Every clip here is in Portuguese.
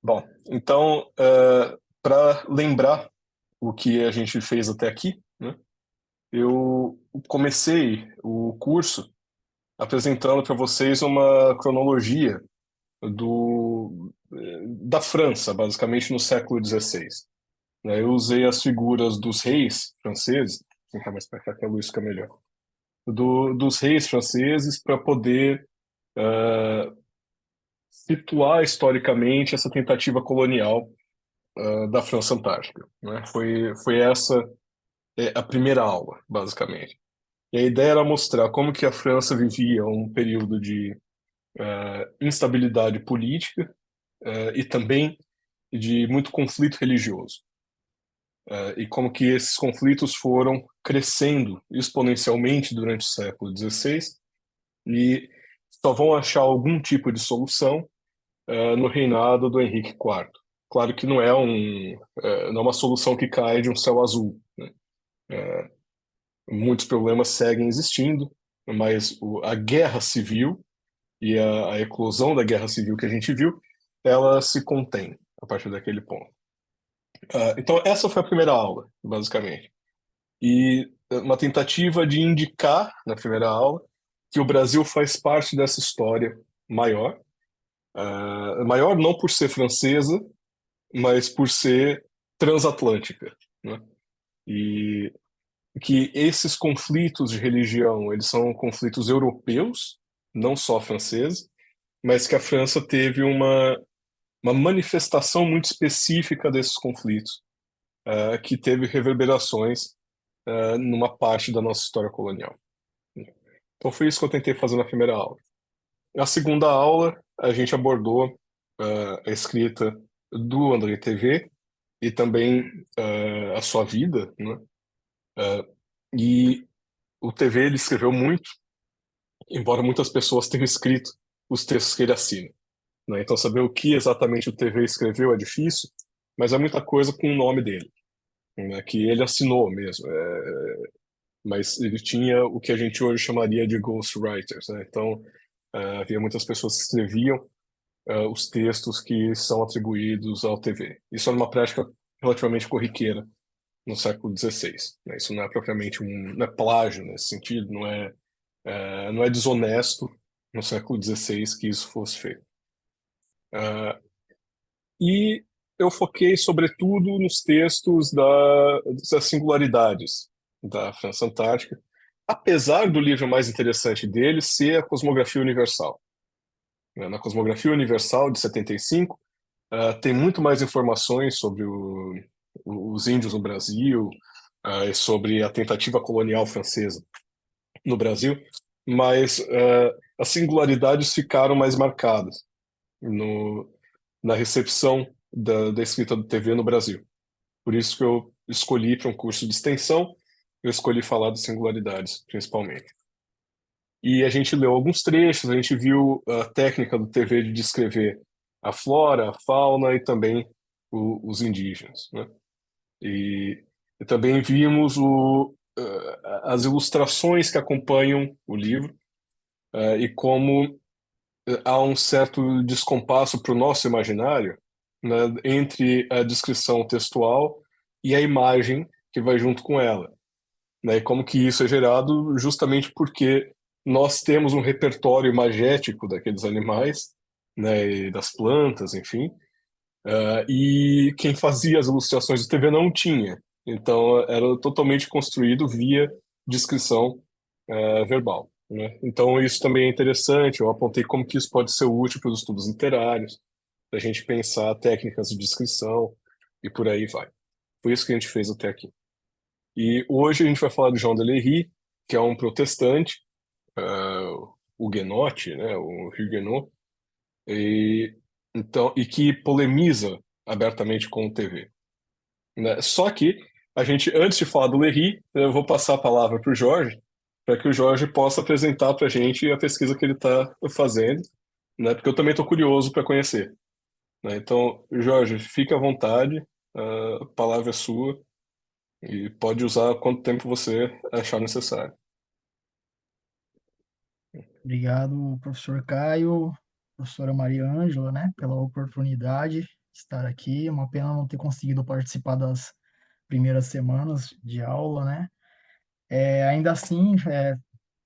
Bom, então, para lembrar o que a gente fez até aqui, né, eu comecei o curso apresentando para vocês uma cronologia da França, basicamente no século XVI. Né? Eu usei as figuras dos reis franceses, vou tentar mais para cá que a luz fica melhor, dos reis franceses para poder situar historicamente essa tentativa colonial da França Antártica. Né? Foi essa a primeira aula, basicamente. E a ideia era mostrar como que a França vivia um período de instabilidade política e também de muito conflito religioso. E como que esses conflitos foram crescendo exponencialmente durante o século XVI e só vão achar algum tipo de solução no reinado do Henrique IV. Claro que não é uma solução que cai de um céu azul, né? Muitos problemas seguem existindo, mas a guerra civil e a eclosão da guerra civil que a gente viu, ela se contém a partir daquele ponto. Então, essa foi a primeira aula, basicamente. E uma tentativa de indicar, na primeira aula, que o Brasil faz parte dessa história maior. Maior não por ser francesa, mas por ser transatlântica, né? E que esses conflitos de religião, eles são conflitos europeus, não só franceses, mas que a França teve uma manifestação muito específica desses conflitos, que teve reverberações numa parte da nossa história colonial. Então foi isso que eu tentei fazer na primeira aula. Na segunda aula, a gente abordou a escrita do André TV e também a sua vida, né? E o TV ele escreveu muito, embora muitas pessoas tenham escrito os textos que ele assina, né? Então saber o que exatamente o TV escreveu é difícil, mas é muita coisa com o nome dele, né? Que ele assinou mesmo. Mas ele tinha o que a gente hoje chamaria de ghostwriters, né? Então havia muitas pessoas que escreviam os textos que são atribuídos ao TV. Isso era uma prática relativamente corriqueira no século XVI, né? Isso não é propriamente não é plágio nesse sentido, não é desonesto no século XVI que isso fosse feito. E eu foquei sobretudo nos textos das singularidades da França Antártica, apesar do livro mais interessante dele ser a Cosmografia Universal. Na Cosmografia Universal de 75, tem muito mais informações sobre os índios no Brasil, e sobre a tentativa colonial francesa no Brasil, mas as singularidades ficaram mais marcadas no, na recepção da escrita do TV no Brasil. Por isso que eu escolhi para um curso de extensão, eu escolhi falar das singularidades, principalmente. E a gente leu alguns trechos, a gente viu a técnica do TV de descrever a flora, a fauna e também os indígenas, né? E, e também vimos as ilustrações que acompanham o livro, e como há um certo descompasso para o nosso imaginário, né, entre a descrição textual e a imagem que vai junto com ela, né? E como que isso é gerado justamente porque nós temos um repertório imagético daqueles animais, né, e das plantas, enfim, e quem fazia as ilustrações de TV não tinha. Então era totalmente construído via descrição verbal, né? Então isso também é interessante. Eu apontei como que isso pode ser útil para os estudos literários, para a gente pensar técnicas de descrição e por aí vai. Foi isso que a gente fez até aqui. E hoje a gente vai falar de Jean Delery, que é um protestante, huguenote, né, o Huguenot, e, e que polemiza abertamente com o TV. Né? Só que a gente, antes de falar do Lery, eu vou passar a palavra para o Jorge, para que o Jorge possa apresentar para a gente a pesquisa que ele está fazendo, né? Porque eu também estou curioso para conhecer. Né? Então, Jorge, fique à vontade, a palavra é sua e pode usar quanto tempo você achar necessário. Obrigado, professor Caio, professora Maria Ângela, né, pela oportunidade. estar aqui. É uma pena não ter conseguido participar das primeiras semanas de aula, né? Ainda assim,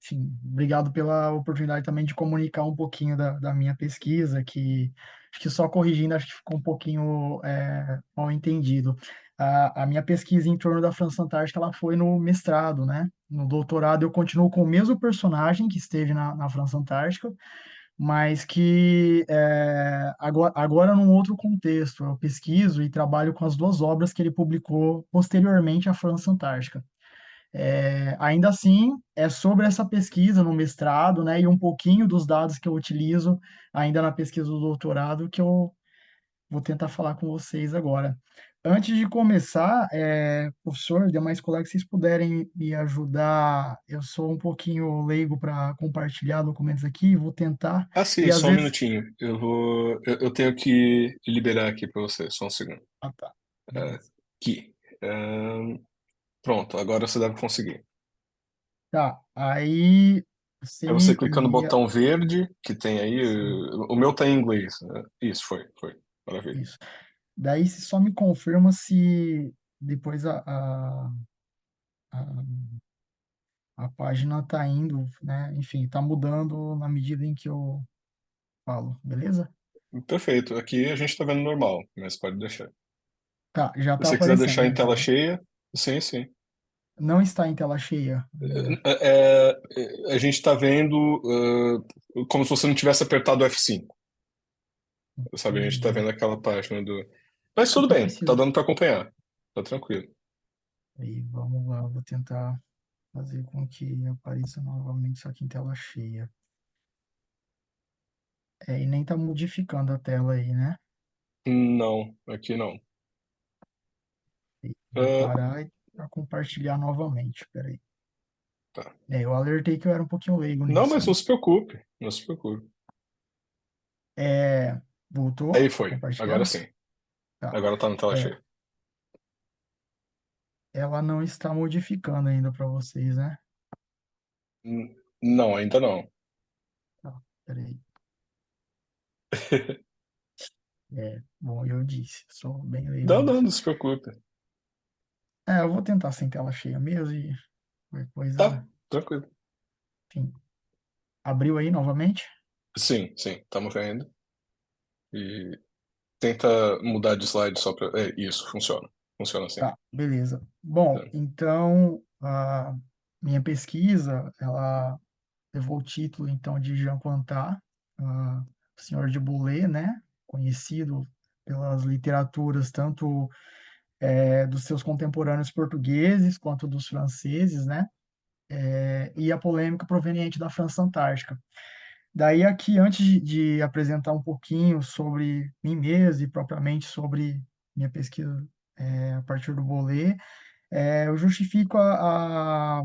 enfim, obrigado pela oportunidade também de comunicar um pouquinho da minha pesquisa, que acho que só corrigindo, acho que ficou um pouquinho mal entendido. A minha pesquisa em torno da França Antártica, ela foi no mestrado, né? No doutorado eu continuo com o mesmo personagem que esteve na França Antártica, mas que agora num outro contexto. Eu pesquiso e trabalho com as duas obras que ele publicou posteriormente à França Antártica. Ainda assim, é sobre essa pesquisa no mestrado, né, e um pouquinho dos dados que eu utilizo ainda na pesquisa do doutorado que eu vou tentar falar com vocês agora. Antes de começar, professor, demais colegas, se vocês puderem me ajudar, eu sou um pouquinho leigo para compartilhar documentos aqui, vou tentar, Ah, sim, e às só um vezes... minutinho. Eu tenho que liberar aqui para você, só um segundo. Ah, tá, É, beleza. aqui. Pronto, agora você deve conseguir. Tá, aí você É você me clicar no envia... botão verde que tem aí. Sim, O meu tá em inglês, né? Isso, foi. Maravilha. isso. Daí você só me confirma se depois a, a página tá indo, né? Enfim, tá mudando na medida em que eu falo, beleza? Perfeito. Aqui a gente tá vendo normal, mas pode deixar. Se Tá, já tá você quiser deixar aparecendo em tela então. cheia, sim, sim. Não está em tela cheia ainda. A gente está vendo como se você não tivesse apertado o F5, sabe? A gente está Entendi. vendo aquela página do. Mas O tudo que eu bem, tá preciso? dando para acompanhar. Tá tranquilo. Aí, vamos lá, vou tentar fazer com que apareça novamente só que em tela cheia. E nem tá modificando a tela aí, né? Não, aqui não. Vou Ah, parar para compartilhar novamente. Peraí. tá. Eu alertei que eu era um pouquinho leigo Não, nisso, mas não né? se preocupe, não se preocupe. É, voltou? Aí Tá foi, agora compartilhando? sim. Tá. Agora tá na tela É, cheia. ela não está modificando ainda para vocês, né? Não, ainda não. Tá, peraí. Bom, eu disse, sou bem leigo Não, não, nisso. não se preocupe. Eu vou tentar sem tela cheia mesmo e qualquer Tá, coisa, tranquilo. enfim. Abriu aí novamente? Sim, sim, estamos vendo. E tenta mudar de slide só para. Isso, funciona. Funciona assim. Tá, beleza. Bom, então, a minha pesquisa, ela levou o título, então, de Jean Contat, o Senhor de Boulé, né? Conhecido pelas literaturas tanto dos seus contemporâneos portugueses quanto dos franceses, né? E a polêmica proveniente da França Antártica. Daí aqui, antes de apresentar um pouquinho sobre mim mesmo e propriamente sobre minha pesquisa a partir do Boulé, eu justifico a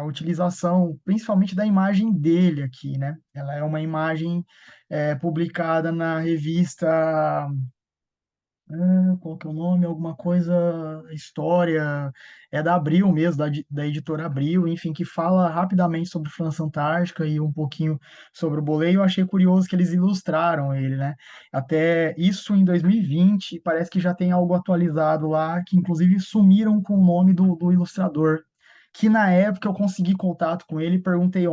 utilização, principalmente da imagem dele aqui, né? Ela é uma imagem publicada na revista, qual que é o nome? Alguma coisa, História, é da Abril mesmo, da editora Abril, enfim, que fala rapidamente sobre França Antártica e um pouquinho sobre o boleio. Eu achei curioso que eles ilustraram ele, né? Até isso em 2020, parece que já tem algo atualizado lá, que inclusive sumiram com o nome do ilustrador. Que na época eu consegui contato com ele, perguntei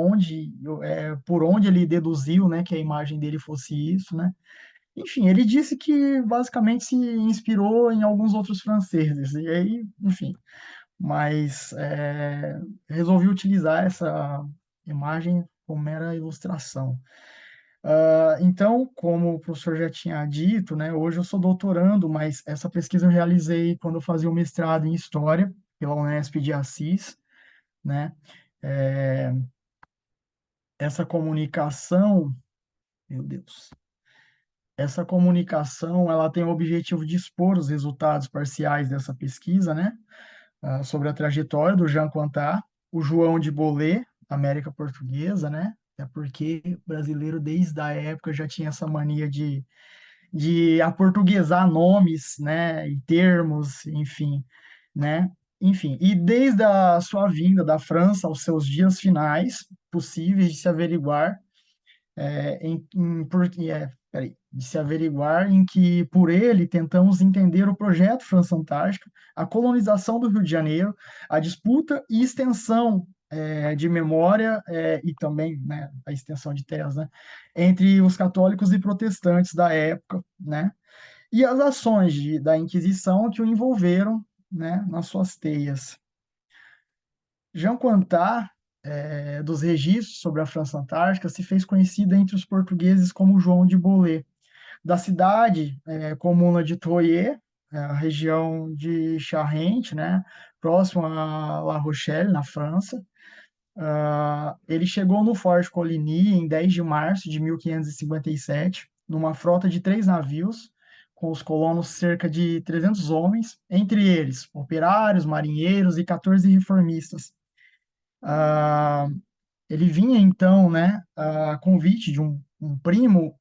por onde ele deduziu, né, que a imagem dele fosse isso, né? Enfim, ele disse que basicamente se inspirou em alguns outros franceses. E aí, enfim, mas resolvi utilizar essa imagem como mera ilustração. Então, como o professor já tinha dito, né, hoje eu sou doutorando, mas essa pesquisa eu realizei quando eu fazia o mestrado em História pela Unesp de Assis, né? É, essa comunicação, meu Deus, essa comunicação, ela tem o objetivo de expor os resultados parciais dessa pesquisa, né, sobre a trajetória do Jean Contat, o João de Bolé, América Portuguesa, né, é porque o brasileiro desde a época já tinha essa mania de aportuguesar nomes, né, e termos, enfim, né, enfim, e desde a sua vinda da França aos seus dias finais, possíveis de se averiguar, peraí, de se averiguar, em que, por ele, tentamos entender o projeto França-Antártica, a colonização do Rio de Janeiro, a disputa e extensão de memória e também, né, a extensão de terras, né, entre os católicos e protestantes da época, né, e as ações da Inquisição que o envolveram, né, nas suas teias. Jean Contat, dos registros sobre a França Antártica, se fez conhecida entre os portugueses como João de Bolé, da cidade, comuna de Troyes, a região de Charente, né, próximo a La Rochelle, na França. Ele chegou no Forte Coligny em 10 de março de 1557, numa frota de 3 navios, com os colonos cerca de 300 homens, entre eles operários, marinheiros e 14 reformistas. Ah, Ele vinha então, né, a convite de um primo,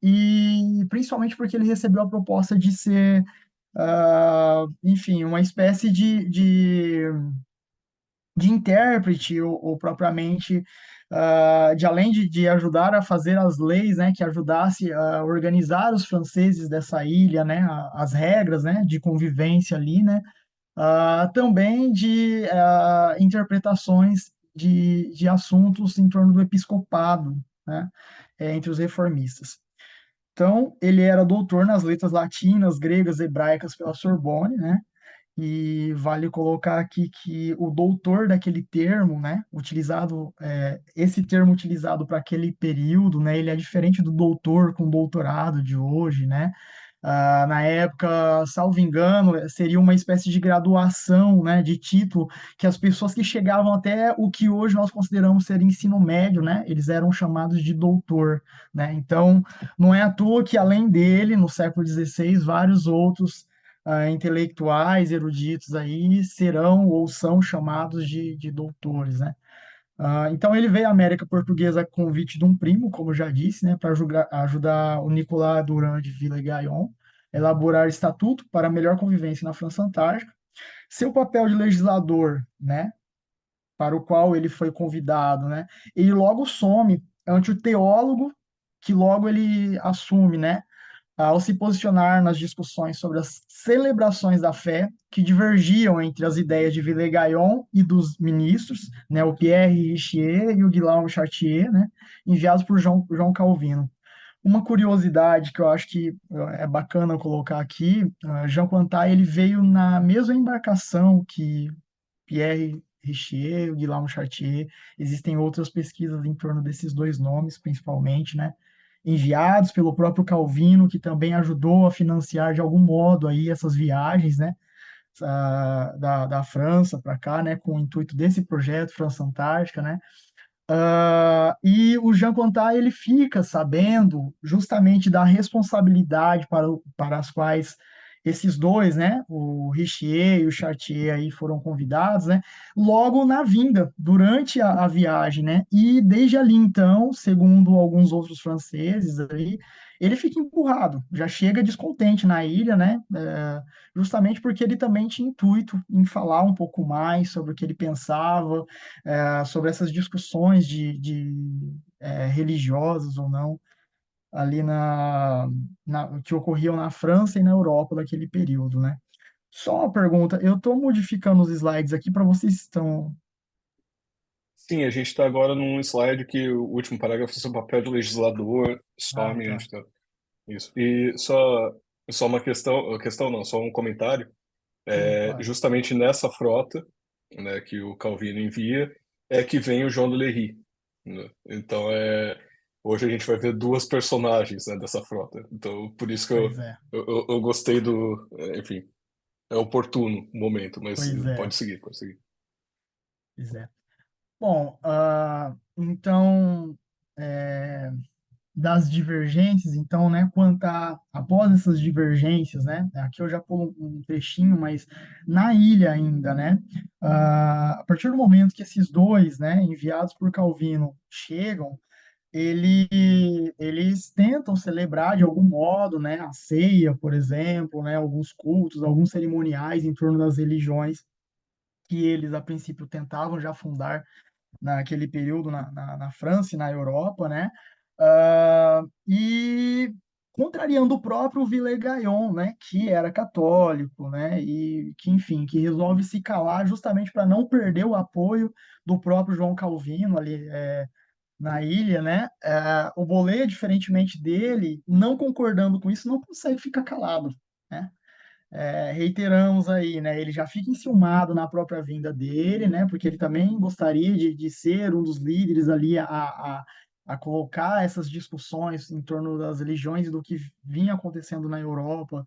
e principalmente porque ele recebeu a proposta de ser, enfim, uma espécie de intérprete ou propriamente de além de ajudar a fazer as leis, né, que ajudasse a organizar os franceses dessa ilha, né, as regras, né, de convivência ali, né, também de interpretações de assuntos em torno do episcopado, né, entre os reformistas. Então, ele era doutor nas letras latinas, gregas, hebraicas pela Sorbonne, né? E vale colocar aqui que o doutor daquele termo, né, utilizado, esse termo utilizado para aquele período, né, ele é diferente do doutor com doutorado de hoje, né? Na época, salvo engano, seria uma espécie de graduação, né, de título, que as pessoas que chegavam até o que hoje nós consideramos ser ensino médio, né, eles eram chamados de doutor, né? Então, não é à toa que, além dele, no século XVI, vários outros intelectuais, eruditos aí serão ou são chamados de doutores, né? Então ele veio à América Portuguesa a convite de um primo, como eu já disse, né, para ajudar o Nicolas Durand de Villegaillon a elaborar estatuto para melhor convivência na França Antártica. Seu papel de legislador, né, para o qual ele foi convidado, né, ele logo some ante o teólogo que logo ele assume, né, ao se posicionar nas discussões sobre as celebrações da fé, que divergiam entre as ideias de Villegaillon e dos ministros, né, o Pierre Richier e o Guillaume Chartier, né, enviados por João Calvino. Uma curiosidade que eu acho que é bacana colocar aqui, Jean Contat ele veio na mesma embarcação que Pierre Richier, o Guillaume Chartier. Existem outras pesquisas em torno desses dois nomes, principalmente, né? Enviados pelo próprio Calvino, que também ajudou a financiar de algum modo aí essas viagens, né? Da França para cá, né? Com o intuito desse projeto França Antártica, né? E o Jean Contat ele fica sabendo justamente da responsabilidade para as quais esses dois, né, o Richier e o Chartier aí foram convidados, né, logo na vinda, durante a viagem, né, e desde ali então, segundo alguns outros franceses aí, ele fica empurrado, já chega descontente na ilha, né, justamente porque ele também tinha intuito em falar um pouco mais sobre o que ele pensava, sobre essas discussões religiosas ou não, ali que ocorriam na França e na Europa daquele período, né? Só uma pergunta, eu estou modificando os slides aqui para vocês estão. Sim, a gente está agora num slide que o último parágrafo é sobre o papel do legislador, Ah, some, a tá. gente tá... Isso. E só uma questão não, só um comentário. Sim, claro. Justamente nessa frota, né, que o Calvino envia, é que vem o João de Lery, né? Então, hoje a gente vai ver duas personagens, né, dessa frota. Então, por isso que Pois é, eu gostei enfim, é oportuno o momento, mas pois é, pode seguir, pode seguir. pois é. Bom, então, é, das divergências, então, né, após essas divergências, né, aqui eu já pulo um trechinho, mas na ilha ainda, né, a partir do momento que esses dois, né, enviados por Calvino chegam, eles tentam celebrar de algum modo, né, a ceia, por exemplo, né, alguns cultos, alguns cerimoniais em torno das religiões que eles a princípio tentavam já fundar naquele período na França e na Europa, né? E contrariando o próprio Villegagnon, né, que era católico, né, e que, enfim, que resolve se calar justamente para não perder o apoio do próprio João Calvino ali na ilha, né? O Bolet, diferentemente dele, não concordando com isso, não consegue ficar calado, né? Reiteramos aí, né? Ele já fica enciumado na própria vinda dele, né? Porque ele também gostaria de ser um dos líderes ali a colocar essas discussões em torno das religiões e do que vinha acontecendo na Europa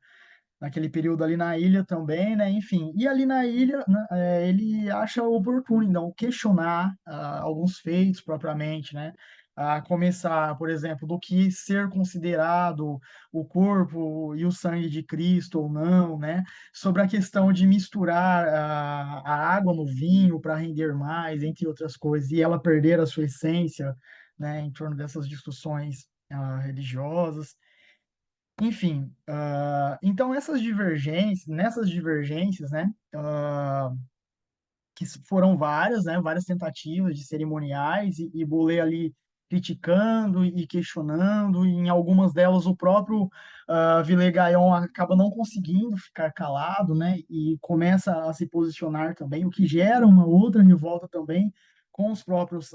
naquele período ali na ilha também, né? Enfim, e ali na ilha, né, ele acha oportuno, então, questionar alguns feitos propriamente, né? A começar, por exemplo, do que ser considerado o corpo e o sangue de Cristo ou não, né? Sobre a questão de misturar a água no vinho para render mais, entre outras coisas, e ela perder a sua essência, né? Em torno dessas discussões religiosas. Enfim, então nessas divergências, né, que foram várias, né, várias tentativas de cerimoniais e Boulez ali criticando e questionando, e em algumas delas o próprio Villegagnon acaba não conseguindo ficar calado, né, e começa a se posicionar também, o que gera uma outra revolta também com os próprios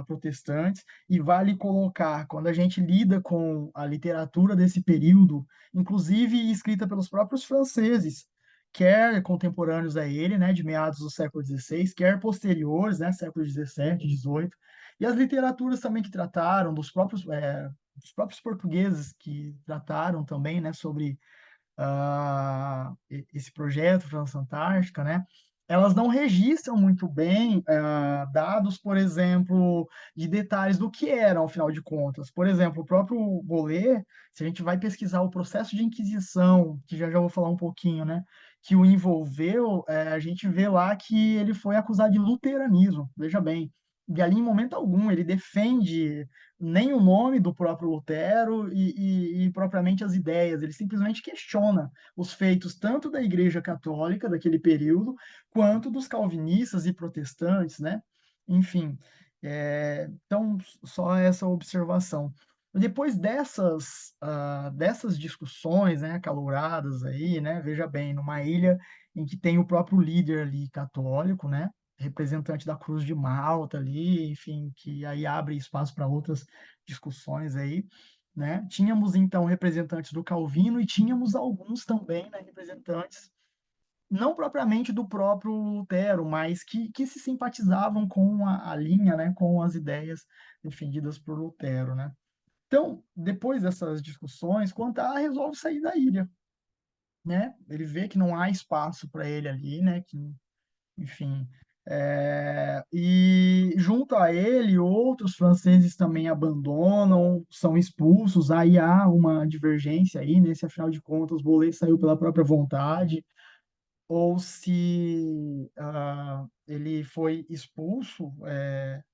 protestantes, e vale colocar, quando a gente lida com a literatura desse período, inclusive escrita pelos próprios franceses, quer contemporâneos a ele, né, de meados do século XVI, quer posteriores, né, século XVII, XVIII, e as literaturas também que trataram dos próprios portugueses que trataram também, né, sobre esse projeto França Antártica, né, elas não registram muito bem dados, por exemplo, de detalhes do que eram, afinal de contas. Por exemplo, o próprio Bolet, se a gente vai pesquisar o processo de Inquisição, que já vou falar um pouquinho, né, que o envolveu, a gente vê lá que ele foi acusado de luteranismo, veja bem. E ali, em momento algum, ele defende nem o nome do próprio Lutero e propriamente as ideias, ele simplesmente questiona os feitos tanto da Igreja Católica daquele período, quanto dos calvinistas e protestantes, né? Enfim, então, só essa observação. Depois dessas discussões, né, acaloradas aí, né, veja bem, numa ilha em que tem o próprio líder ali católico, né, representante da Cruz de Malta ali, enfim, que aí abre espaço para outras discussões aí, né? Tínhamos então representantes do Calvino e tínhamos alguns também, né, representantes não propriamente do próprio Lutero, mas que se simpatizavam com a linha, né, com as ideias defendidas por Lutero, né? Então, depois dessas discussões, Contá resolve sair da ilha, né? Ele vê que não há espaço para ele ali, né? Que, enfim, e junto a ele, outros franceses também abandonam, são expulsos. Aí há uma divergência aí, né? Se afinal de contas Bolet saiu pela própria vontade ou se ele foi expulso,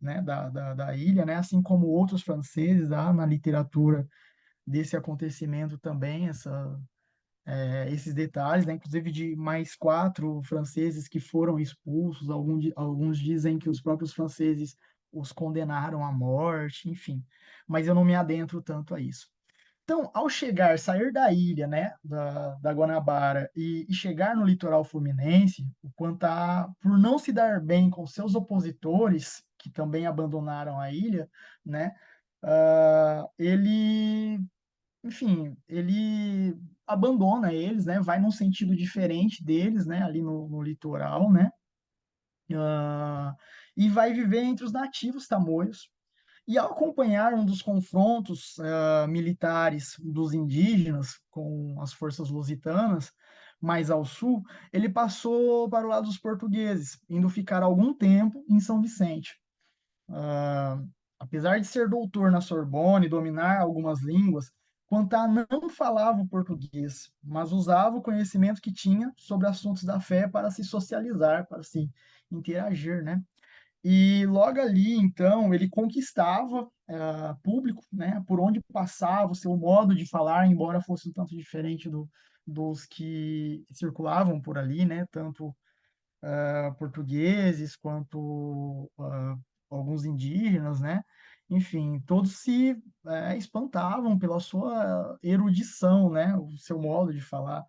né, da ilha, né? Assim como outros franceses, há na literatura desse acontecimento também esses detalhes, né? Inclusive de mais 4 franceses que foram expulsos. Alguns dizem que os próprios franceses os condenaram à morte, enfim. Mas eu não me adentro tanto a isso. Então, ao sair da ilha, né, da Guanabara e chegar no litoral fluminense, o Quantá, por não se dar bem com seus opositores, que também abandonaram a ilha, né, ele, enfim, ele abandona eles, né, vai num sentido diferente deles, né, ali no litoral, né, ah, e vai viver entre os nativos tamoios. E ao acompanhar um dos confrontos militares dos indígenas com as forças lusitanas, mais ao sul, ele passou para o lado dos portugueses, indo ficar algum tempo em São Vicente. Ah, Apesar de ser doutor na Sorbonne e dominar algumas línguas, Quantá não falava o português, mas usava o conhecimento que tinha sobre assuntos da fé para se socializar, para se interagir, né? E logo ali, então, ele conquistava público, né, por onde passava, o seu modo de falar, embora fosse um tanto diferente dos que circulavam por ali, né, tanto portugueses quanto alguns indígenas, né, enfim, todos se espantavam pela sua erudição, né? O seu modo de falar.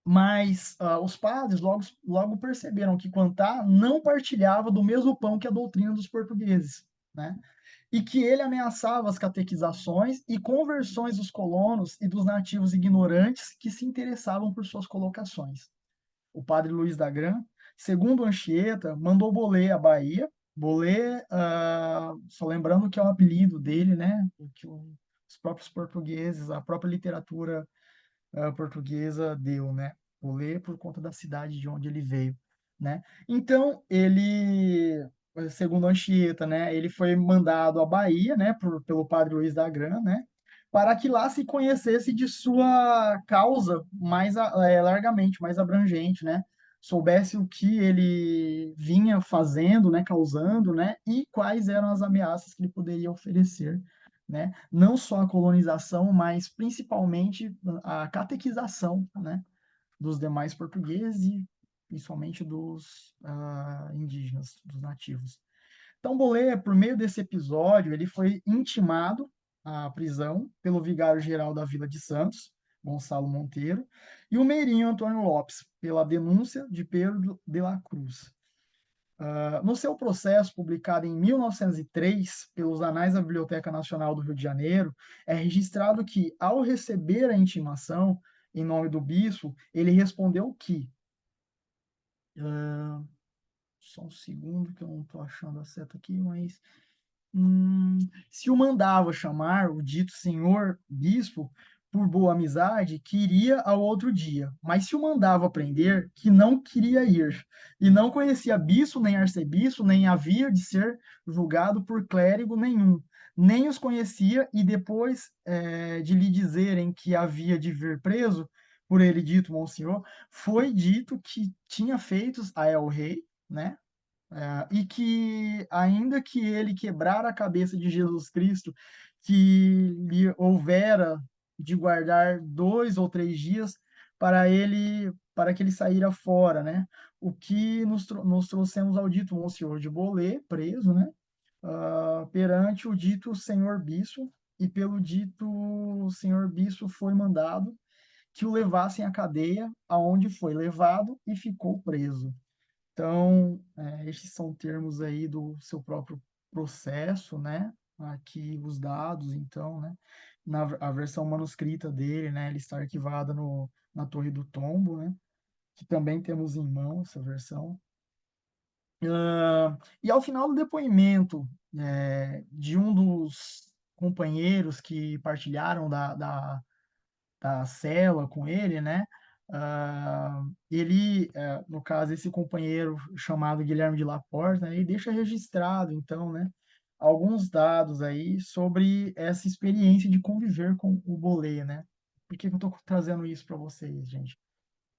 Mas os padres logo perceberam que Quantá não partilhava do mesmo pão que a doutrina dos portugueses, né? E que ele ameaçava as catequizações e conversões dos colonos e dos nativos ignorantes que se interessavam por suas colocações. O padre Luiz da Gran, segundo Anchieta, mandou Bolé à Bahia. Bolé, só lembrando que é o apelido dele, né? Que os próprios portugueses, a própria literatura portuguesa deu, né? Bolé por conta da cidade de onde ele veio, né? Então, ele, segundo Anchieta, né? Ele foi mandado à Bahia, né? Pelo padre Luiz da Gran, né? Para que lá se conhecesse de sua causa mais largamente, mais abrangente, né? Soubesse o que ele vinha fazendo, né? Causando, né? E quais eram as ameaças que ele poderia oferecer, né? Não só a colonização, mas principalmente a catequização, né? Dos demais portugueses e principalmente dos indígenas, dos nativos. Então, Bolé, por meio desse episódio, ele foi intimado à prisão pelo vigário-geral da Vila de Santos, Gonçalo Monteiro, e o meirinho Antônio Lopes, pela denúncia de Pedro de la Cruz. No seu processo, publicado em 1903 pelos Anais da Biblioteca Nacional do Rio de Janeiro, é registrado que, ao receber a intimação em nome do bispo, ele respondeu que. Só um segundo que eu não estou achando a seta aqui, mas se o mandava chamar o dito senhor bispo por boa amizade, que iria ao outro dia, mas se o mandava prender, que não queria ir, e não conhecia bispo nem arcebispo, nem havia de ser julgado por clérigo nenhum, nem os conhecia, e depois de lhe dizerem que havia de vir preso, por ele dito, monsenhor, foi dito que tinha feitos a El Rei, né? E que, ainda que ele quebrar a cabeça de Jesus Cristo, que lhe houvera de guardar 2 ou 3 dias para que ele saíra fora, né? O que nos trouxemos ao dito Monsenhor de Bolé, preso, né? Perante o dito Senhor Bispo, e pelo dito Senhor Bispo foi mandado que o levassem à cadeia, aonde foi levado e ficou preso. Então, estes são termos aí do seu próprio processo, né? Aqui os dados, então, né? A versão manuscrita dele, né? Ele está arquivada na Torre do Tombo, né? Que também temos em mão essa versão. E ao final do depoimento de um dos companheiros que partilharam da cela com ele, né? No caso, esse companheiro chamado Guilherme de Laporta, né, ele deixa registrado, então, né, alguns dados aí sobre essa experiência de conviver com o Bolé, né? Por que que eu estou trazendo isso para vocês, gente?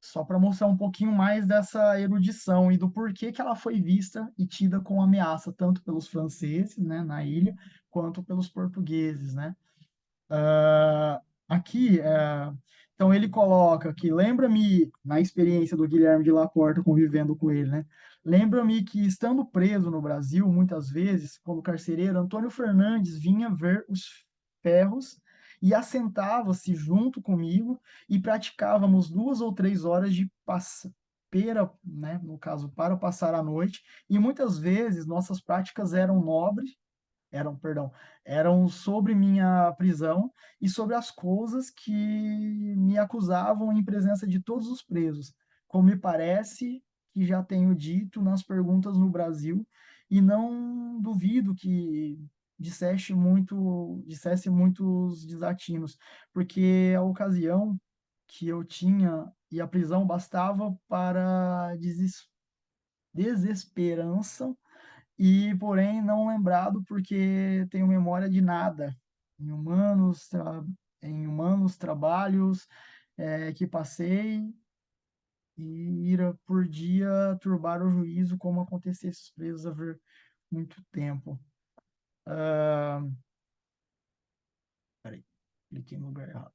Só para mostrar um pouquinho mais dessa erudição e do porquê que ela foi vista e tida como ameaça, tanto pelos franceses, né, na ilha, quanto pelos portugueses, né? Aqui, então ele coloca que lembra-me, na experiência do Guilherme de Laporta convivendo com ele, né? Lembra-me que, estando preso no Brasil, muitas vezes, como carcereiro, Antônio Fernandes vinha ver os ferros e assentava-se junto comigo e praticávamos 2 ou 3 horas de pera, né? No caso, para passar a noite, e muitas vezes nossas práticas perdão, eram sobre minha prisão e sobre as coisas que me acusavam em presença de todos os presos, como me parece que já tenho dito nas perguntas no Brasil, e não duvido que dissesse muitos desatinos, porque a ocasião que eu tinha e a prisão bastava para desesperança e porém não lembrado porque tenho memória de nada. Em humanos, em humanos trabalhos que passei e ira por dia turbar o juízo, como acontecesse os presos haver muito tempo. Peraí, cliquei no lugar errado.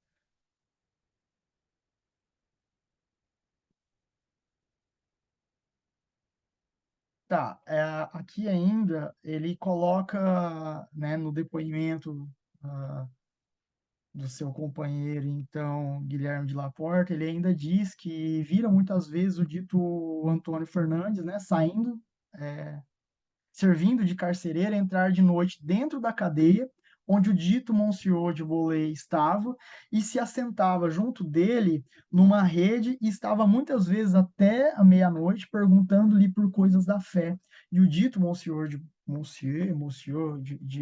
Tá, aqui ainda ele coloca, né, no depoimento ah, do seu companheiro, então, Guilherme de Laporta, ele ainda diz que vira muitas vezes o dito Antônio Fernandes, né, saindo, servindo de carcereiro, entrar de noite dentro da cadeia, onde o dito Monsieur de Beaulieu estava, e se assentava junto dele numa rede e estava muitas vezes até a meia-noite perguntando-lhe por coisas da fé. E o dito Monsieur de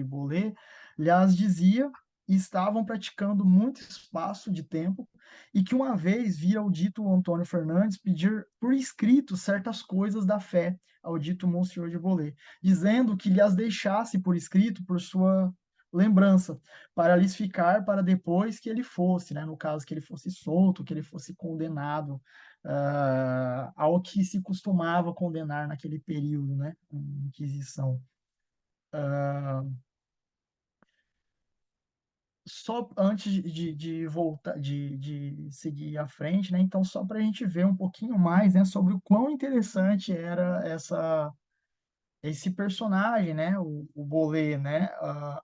Beaulieu lhes dizia e estavam praticando muito espaço de tempo e que uma vez via o dito Antônio Fernandes pedir por escrito certas coisas da fé ao dito Monsieur de Beaulieu, dizendo que lhe as deixasse por escrito por sua lembrança, para lhes ficar para depois que ele fosse, né? No caso, que ele fosse solto, que ele fosse condenado ao que se costumava condenar naquele período, né? Inquisição. Só antes de voltar, de seguir à frente, né? Então, só para a gente ver um pouquinho mais, né, sobre o quão interessante era esse personagem, né, o Bolê, né,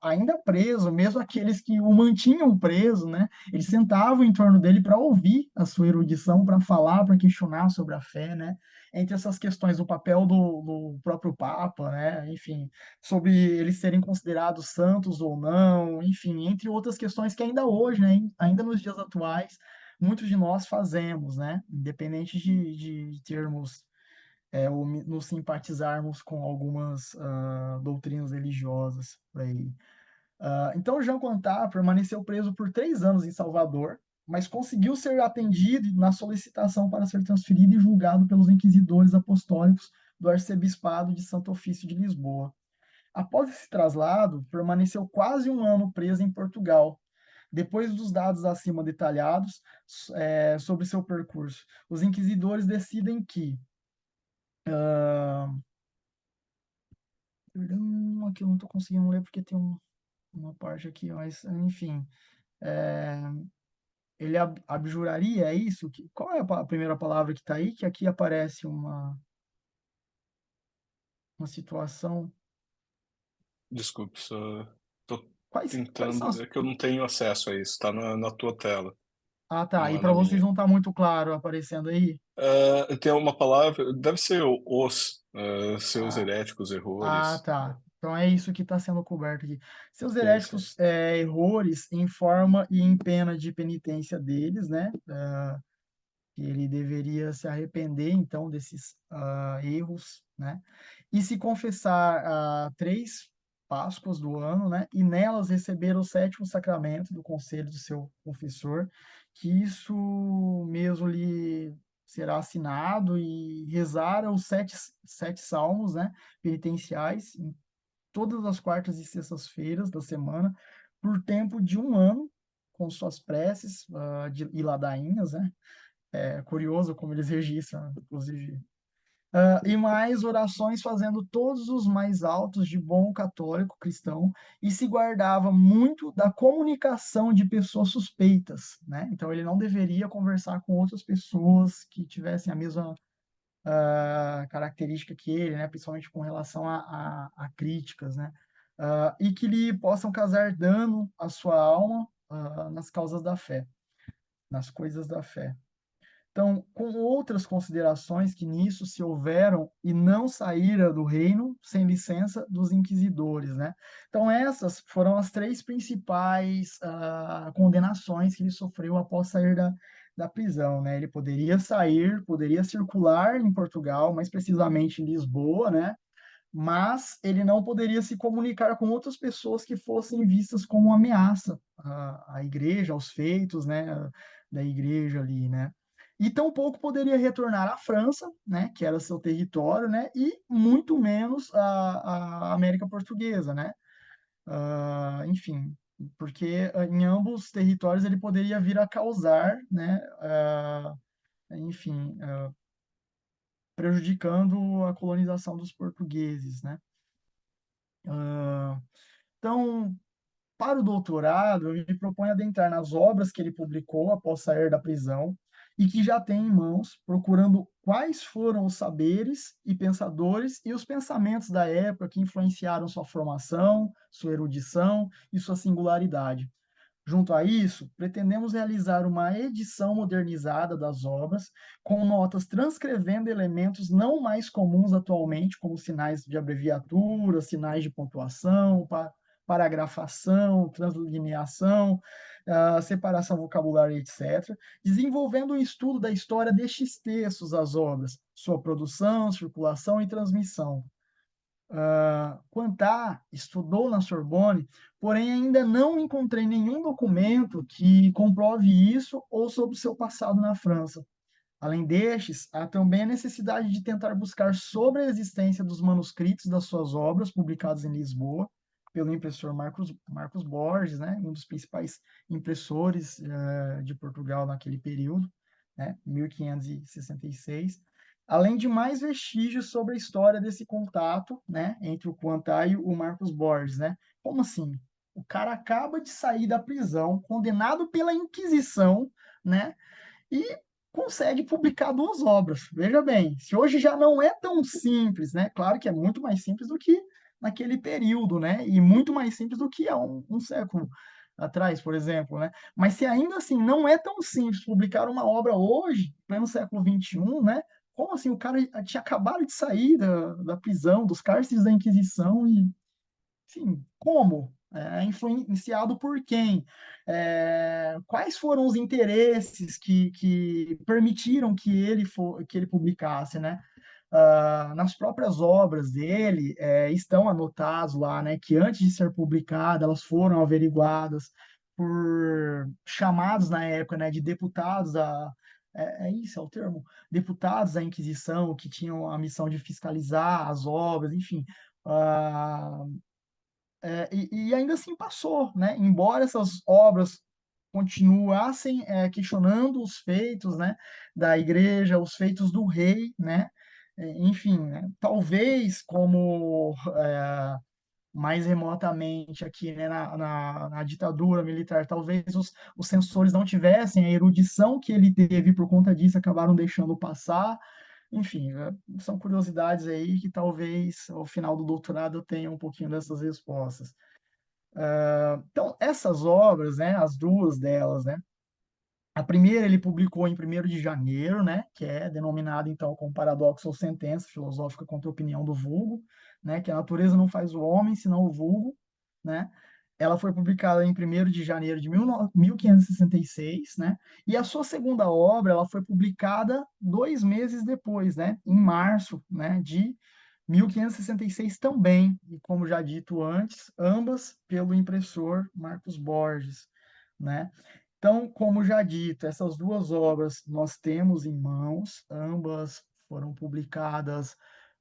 ainda preso, mesmo aqueles que o mantinham preso, né, eles sentavam em torno dele para ouvir a sua erudição, para falar, para questionar sobre a fé, né, entre essas questões do papel do próprio Papa, né, enfim, sobre eles serem considerados santos ou não, enfim, entre outras questões que ainda hoje, né, ainda nos dias atuais, muitos de nós fazemos, né, independente de termos ou nos simpatizarmos com algumas doutrinas religiosas por aí. Então, Jean Contat permaneceu preso por 3 anos em Salvador, mas conseguiu ser atendido na solicitação para ser transferido e julgado pelos inquisidores apostólicos do arcebispado de Santo Ofício de Lisboa. Após esse traslado, permaneceu quase um ano preso em Portugal. Depois dos dados acima detalhados sobre seu percurso, os inquisidores decidem que perdão, aqui eu não estou conseguindo ler porque tem uma parte aqui, mas enfim. É, ele abjuraria, é isso? Qual é a primeira palavra que está aí? Que aqui aparece uma situação. Desculpe, só tô Quais são tentando. as. É que eu não tenho acesso a isso, tá na tua tela, Ah, tá. não E é para na vocês minha. não está muito claro aparecendo aí? Tem uma palavra, deve ser seus Ah, heréticos ah, errores. tá. Então é isso que está sendo coberto aqui. Seus Sim, sim. heréticos errores em forma e em pena de penitência deles, né? Que ele deveria se arrepender então desses erros, né? E se confessar 3 Páscoas do ano, né? E nelas receber o sétimo sacramento do conselho do seu confessor, que isso mesmo lhe será assinado e rezar os sete salmos, né? Penitenciais em todas as quartas e sextas-feiras da semana por tempo de um ano com suas preces e ladainhas, né? É curioso como eles registram, inclusive. E mais orações fazendo todos os mais altos de bom católico cristão e se guardava muito da comunicação de pessoas suspeitas, né? Então ele não deveria conversar com outras pessoas que tivessem a mesma característica que ele, né? Principalmente com relação a críticas, né? E que lhe possam causar dano à sua alma nas causas da fé, nas coisas da fé. Então, com outras considerações que nisso se houveram e não saíra do reino sem licença dos inquisidores, né? Então, essas foram as 3 principais condenações que ele sofreu após sair da prisão, né? Ele poderia sair, poderia circular em Portugal, mais precisamente em Lisboa, né? Mas ele não poderia se comunicar com outras pessoas que fossem vistas como uma ameaça à igreja, aos feitos, né, da igreja ali, né? E tampouco poderia retornar à França, né, que era seu território, né, e muito menos à América Portuguesa, né? Enfim, porque em ambos territórios ele poderia vir a causar, né, enfim, prejudicando a colonização dos portugueses, né? Então, para o doutorado, eu me proponho adentrar nas obras que ele publicou após sair da prisão e que já tem em mãos, procurando quais foram os saberes e pensadores e os pensamentos da época que influenciaram sua formação, sua erudição e sua singularidade. Junto a isso, pretendemos realizar uma edição modernizada das obras, com notas transcrevendo elementos não mais comuns atualmente, como sinais de abreviatura, sinais de pontuação, paragrafação, translineação, separação vocabulária, etc., desenvolvendo um estudo da história destes textos das obras, sua produção, circulação e transmissão. Quantar estudou na Sorbonne, porém ainda não encontrei nenhum documento que comprove isso ou sobre o seu passado na França. Além destes, há também a necessidade de tentar buscar sobre a existência dos manuscritos das suas obras publicados em Lisboa, pelo impressor Marcos Borges, né, um dos principais impressores de Portugal naquele período, né, 1566, além de mais vestígios sobre a história desse contato, né, entre o Quantar e o Marcos Borges, né? Como assim? O cara acaba de sair da prisão, condenado pela Inquisição, né? E consegue publicar duas obras. Veja bem, se hoje já não é tão simples, né? Claro que é muito mais simples do que naquele período, né? E muito mais simples do que há um século atrás, por exemplo, né? Mas se ainda assim não é tão simples publicar uma obra hoje, pleno século XXI, né? Como assim? O cara tinha acabado de sair da prisão, dos cárceres da Inquisição e enfim, como? Influenciado por quem? Quais foram os interesses que permitiram que ele publicasse, né? Nas próprias obras dele estão anotados lá, né, que antes de ser publicada elas foram averiguadas por chamados na época, né, de deputados isso é o termo, deputados da Inquisição que tinham a missão de fiscalizar as obras, enfim. Uh, e ainda assim passou, né? Embora essas obras continuassem questionando os feitos, né, da igreja, os feitos do rei, né? Enfim, né? Talvez como mais remotamente aqui, né, na ditadura militar, talvez os censores não tivessem a erudição que ele teve por conta disso, acabaram deixando passar. Enfim, são curiosidades aí que talvez ao final do doutorado eu tenha um pouquinho dessas respostas. Então, essas obras, né, as duas delas, né, a primeira ele publicou em 1º de janeiro, né, que é denominado então como Paradoxo ou Sentença Filosófica contra a Opinião do Vulgo, né, que a natureza não faz o homem, senão o vulgo, né. Ela foi publicada em 1º de janeiro de 1566, né, e a sua segunda obra ela foi publicada 2 meses depois, né, em março, né, de 1566 também, e como já dito antes, ambas pelo impressor Marcos Borges, né? Então, como já dito, essas duas obras nós temos em mãos, ambas foram publicadas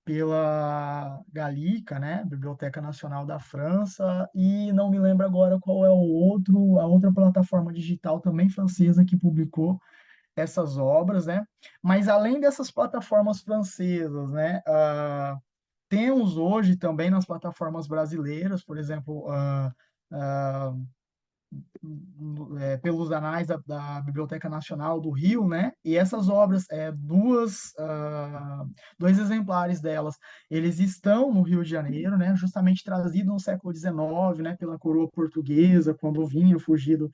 pela Gallica, né, Biblioteca Nacional da França, e não me lembro agora qual é a outra plataforma digital também francesa que publicou essas obras, né? Mas além dessas plataformas francesas, né, temos hoje também nas plataformas brasileiras, por exemplo, pelos anais da Biblioteca Nacional do Rio, né? E essas obras, dois exemplares delas, eles estão no Rio de Janeiro, né? Justamente trazido no século XIX, né? Pela coroa portuguesa, quando vinha fugido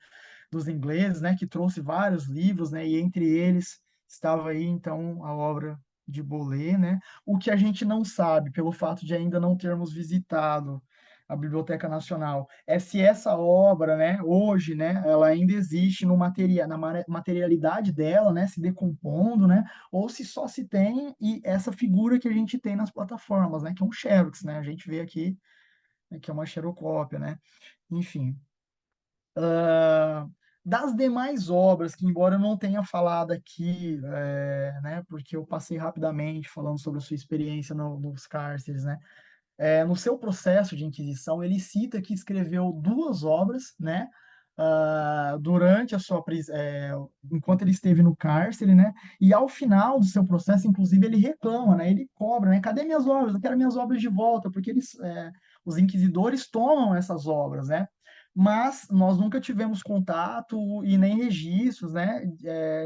dos ingleses, né? Que trouxe vários livros, né? E entre eles estava aí então a obra de Bolet, né? O que a gente não sabe, pelo fato de ainda não termos visitado a Biblioteca Nacional, é se essa obra, né, hoje, né, ela ainda existe no na materialidade dela, né, se decompondo, né, ou se só se tem e essa figura que a gente tem nas plataformas, né, que é um xerox, né, a gente vê aqui, né, que é uma xerocópia, né, enfim. Das demais obras, que embora eu não tenha falado aqui, né, porque eu passei rapidamente falando sobre a sua experiência nos cárceres, né, no seu processo de inquisição, ele cita que escreveu duas obras, né, durante a sua enquanto ele esteve no cárcere, né, e ao final do seu processo, inclusive, ele reclama, né, ele cobra, né, cadê minhas obras? Eu quero minhas obras de volta, porque os inquisidores tomam essas obras, né, mas nós nunca tivemos contato e nem registros, né,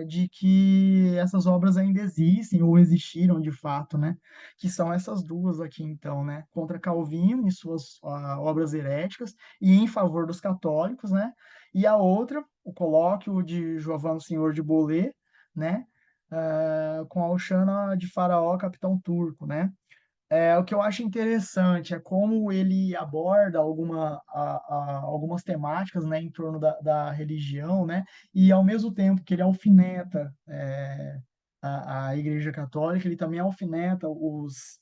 de que essas obras ainda existem ou existiram de fato, né, que são essas duas aqui, então, né, contra Calvino e suas obras heréticas e em favor dos católicos, né, e a outra, o colóquio de Giovanni Senhor de Bolé, né, com Alxana de Faraó, capitão turco, né. O que eu acho interessante é como ele aborda algumas temáticas, né, em torno da religião, né, e ao mesmo tempo que ele alfineta a Igreja Católica, ele também alfineta os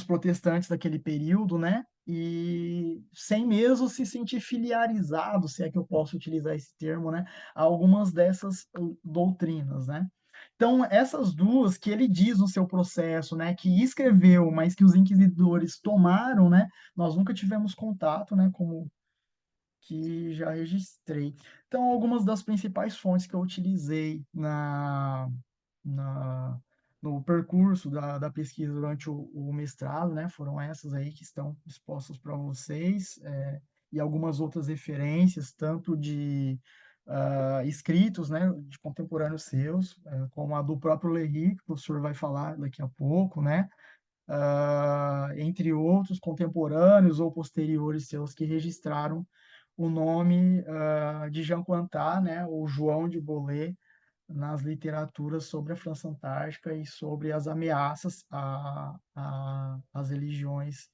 protestantes daquele período, né, e sem mesmo se sentir filiarizado, se é que eu posso utilizar esse termo, né, a algumas dessas doutrinas, né. Então, essas duas que ele diz no seu processo, né, que escreveu, mas que os inquisidores tomaram, né, nós nunca tivemos contato, né, como que já registrei. Então, algumas das principais fontes que eu utilizei na, no percurso da pesquisa durante o mestrado, né, foram essas aí que estão expostas para vocês, e algumas outras referências, tanto de escritos, né, de contemporâneos seus, como a do próprio Léry, que o professor vai falar daqui a pouco, né, entre outros contemporâneos ou posteriores seus que registraram o nome de Jean Quantat, né, ou João de Bolé, nas literaturas sobre a França Antártica e sobre as ameaças às religiões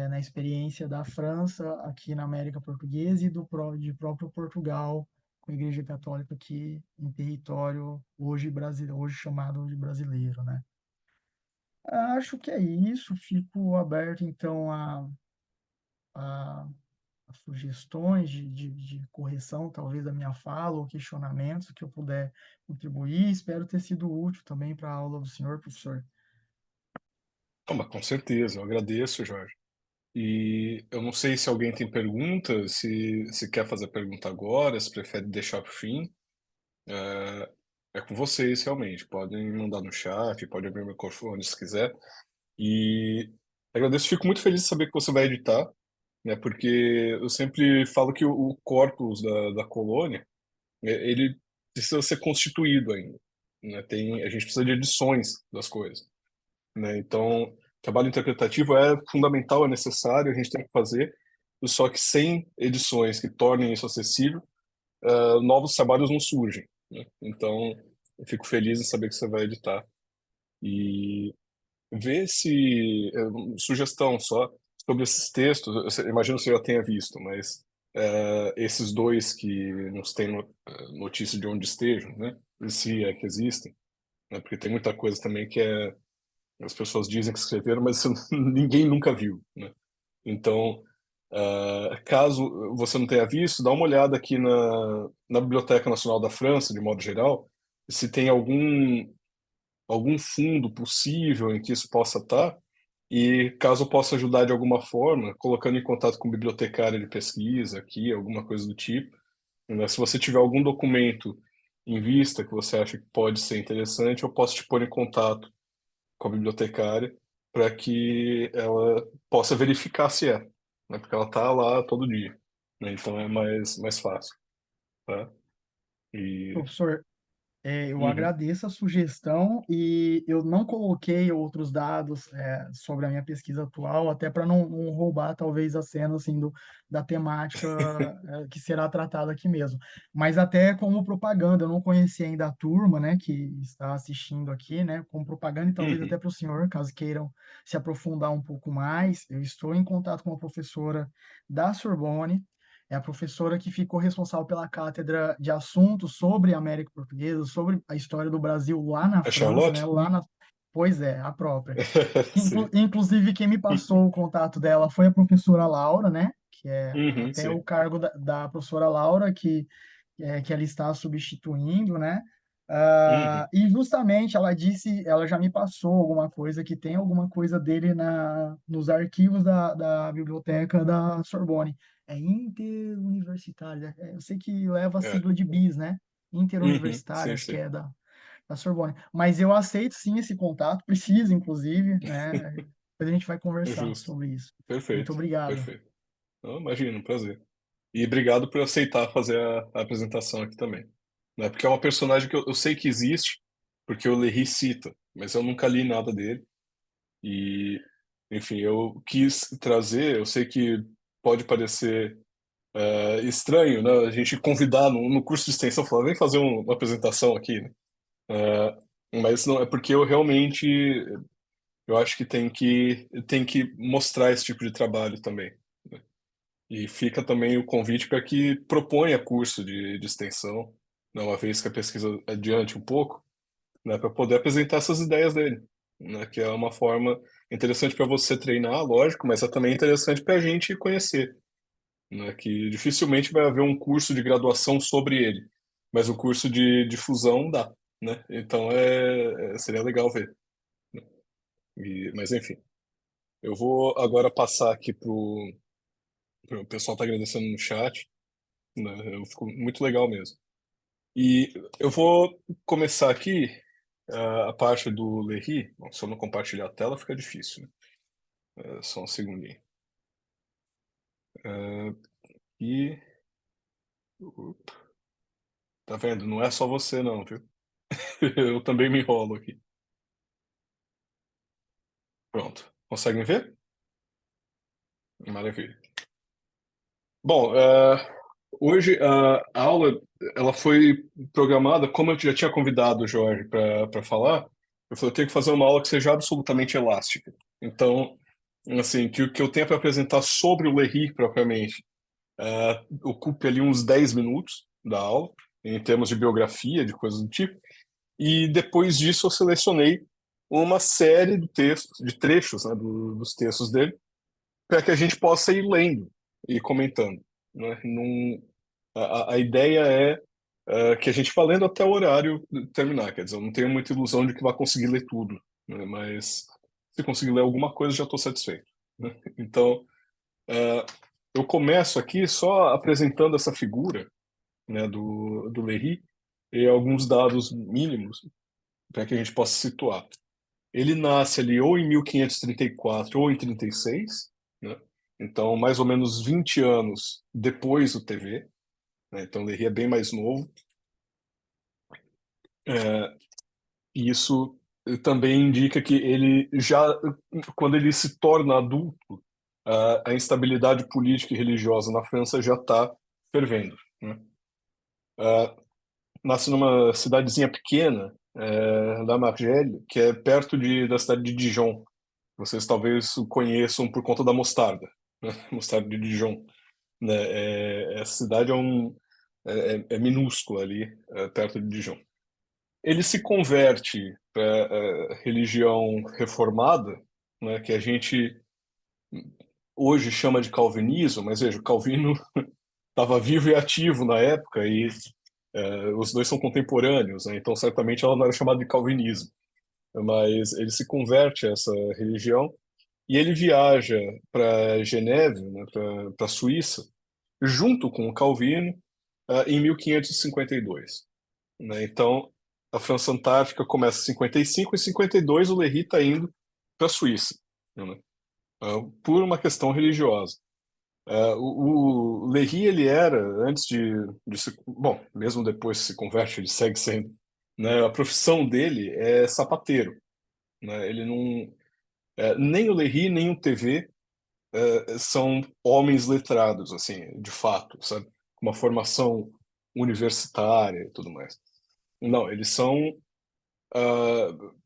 na experiência da França aqui na América Portuguesa e de próprio Portugal com a Igreja Católica aqui em território hoje brasileiro, hoje chamado de brasileiro, né? Acho que é isso. Fico aberto então a sugestões de correção, talvez, da minha fala ou questionamentos que eu puder contribuir. Espero ter sido útil também para a aula do senhor, professor. Ah, mas com certeza, eu agradeço, Jorge. E eu não sei se alguém tem pergunta, se quer fazer pergunta agora, se prefere deixar para o fim. É com vocês, realmente. Podem mandar no chat, pode abrir o microfone se quiser. E agradeço, fico muito feliz de saber que você vai editar, né? Porque eu sempre falo que o corpus da colônia, ele precisa ser constituído ainda, né? A gente precisa de edições das coisas, né? Então, trabalho interpretativo é fundamental, é necessário, a gente tem que fazer, só que sem edições que tornem isso acessível, novos trabalhos não surgem, né? Então, eu fico feliz em saber que você vai editar. E ver se, sugestão só, sobre esses textos, imagino que você já tenha visto, mas esses dois que nos têm notícia de onde estejam, né? E se é que existem, né? Porque tem muita coisa também que as pessoas dizem que escreveram, mas ninguém nunca viu, né? Então, caso você não tenha visto, dá uma olhada aqui na Biblioteca Nacional da França, de modo geral, se tem algum fundo possível em que isso possa estar, e caso eu possa ajudar de alguma forma, colocando em contato com o bibliotecário de pesquisa aqui, alguma coisa do tipo, né? Se você tiver algum documento em vista que você acha que pode ser interessante, eu posso te pôr em contato com a bibliotecária para que ela possa verificar se é, né? Porque ela está lá todo dia, né? Então é mais fácil, tá? E Professor, eu uhum, agradeço a sugestão e eu não coloquei outros dados sobre a minha pesquisa atual, até para não roubar talvez a cena assim, da temática que será tratada aqui mesmo. Mas até como propaganda, eu não conhecia ainda a turma, né, que está assistindo aqui, né, como propaganda e talvez até uhum, para o senhor, caso queiram se aprofundar um pouco mais. Eu estou em contato com uma professora da Sorbonne, é a professora que ficou responsável pela cátedra de assuntos sobre a América Portuguesa, sobre a história do Brasil lá na a França, né? Charlotte? Lá na... Pois é, a própria. Sim. Inclusive, quem me passou o contato dela foi a professora Laura, né? Que é Uhum, até o sim. cargo da professora Laura, que ela está substituindo, né? Uhum. E justamente ela disse, ela já me passou alguma coisa, que tem alguma coisa dele nos arquivos da biblioteca da Sorbonne. É interuniversitária. Eu sei que leva a É. sigla de BIS, né? Uhum, Interuniversitária, sim, acho que sim. é da Sorbonne. Mas eu aceito sim esse contato, preciso, inclusive, né? Depois a gente vai conversar Justo. sobre isso. Muito Perfeito, obrigado. perfeito. Não, imagina, um prazer. E obrigado por aceitar fazer a apresentação aqui também. Né? Porque é uma personagem que eu sei que existe, porque o Lery cita, mas eu nunca li nada dele. E, enfim, eu quis trazer, eu sei que pode parecer estranho, né? A gente convidar no curso de extensão, falar, vem fazer uma apresentação aqui, né? Mas não, é porque eu realmente, eu acho que tem que mostrar esse tipo de trabalho também. Né? E fica também o convite para que proponha curso de extensão, né? Uma vez que a pesquisa adiante um pouco, né? Para poder apresentar essas ideias dele, né? Que é uma forma interessante para você treinar, lógico, mas é também interessante para a gente conhecer, né? Que dificilmente vai haver um curso de graduação sobre ele, mas o curso de difusão dá, né? Então seria legal ver. Mas enfim, eu vou agora passar aqui pro pessoal tá agradecendo no chat, né? Ficou muito legal mesmo. E eu vou começar aqui a parte do Lery. Bom, se eu não compartilhar a tela, fica difícil, né? Só um segundinho. E tá vendo? Não é só você não, viu? Eu também me enrolo aqui. Pronto. Conseguem ver? Maravilha. Bom, hoje a aula ela foi programada, como eu já tinha convidado o Jorge para falar, eu falei, eu tenho que fazer uma aula que seja absolutamente elástica. Então, assim, que eu tenha para apresentar sobre o Lery propriamente, ocupe ali uns 10 minutos da aula, em termos de biografia, de coisas do tipo, e depois disso eu selecionei uma série de textos, de trechos, né, dos textos dele, para que a gente possa ir lendo e comentando. Né? A ideia é que a gente vá lendo até o horário terminar. Quer dizer, eu não tenho muita ilusão de que vai conseguir ler tudo, né? Mas se conseguir ler alguma coisa, já estou satisfeito. Né? Então, é, eu começo aqui só apresentando essa figura, né, do Lery e alguns dados mínimos para que a gente possa situar. Ele nasce ali ou em 1534 ou em 36, né? Então, mais ou menos 20 anos depois do TV, né? Então, Lery é bem mais novo. É, e isso também indica que ele já, quando ele se torna adulto, a instabilidade política e religiosa na França já está fervendo, né? Nasce numa cidadezinha pequena, La Margelle, que é perto da cidade de Dijon. Vocês talvez o conheçam por conta da mostarda, né? Mostarda de Dijon, né? Essa cidade é minúscula ali, perto de Dijon. Ele se converte para a religião reformada, né? Que a gente hoje chama de calvinismo, mas veja, o Calvino estava vivo e ativo na época e os dois são contemporâneos, né? Então certamente ela não era chamada de calvinismo, mas ele se converte a essa religião e ele viaja para Geneve, né, para a Suíça, junto com o Calvino, em 1552. Né? Então, a França Antártica começa em 55 e em 52 o Léry está indo para a Suíça, né? Por uma questão religiosa. O Léry, ele era, antes de se... Bom, mesmo depois que se converte, ele segue sendo, né? A profissão dele é sapateiro, né? Ele não... nem o Léry, nem o TV são homens letrados, assim, de fato, sabe? Com uma formação universitária e tudo mais. Não, eles são.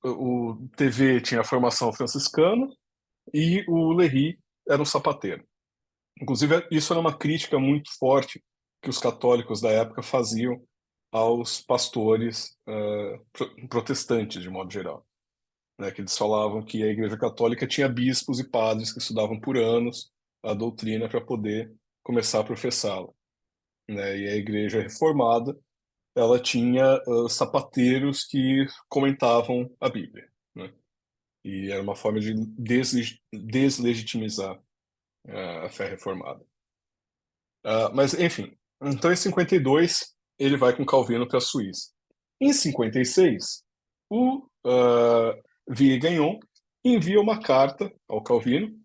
O TV tinha a formação franciscana e o Léry era um sapateiro. Inclusive, isso era uma crítica muito forte que os católicos da época faziam aos pastores protestantes, de modo geral. Né, que eles falavam que a Igreja Católica tinha bispos e padres que estudavam por anos a doutrina para poder começar a professá-la, né? E a Igreja Reformada, ela tinha sapateiros que comentavam a Bíblia, né? E era uma forma de deslegitimizar a fé reformada. Mas, enfim, então em 52 ele vai com Calvino para a Suíça. Em 56, o Villegagnon envia uma carta ao Calvino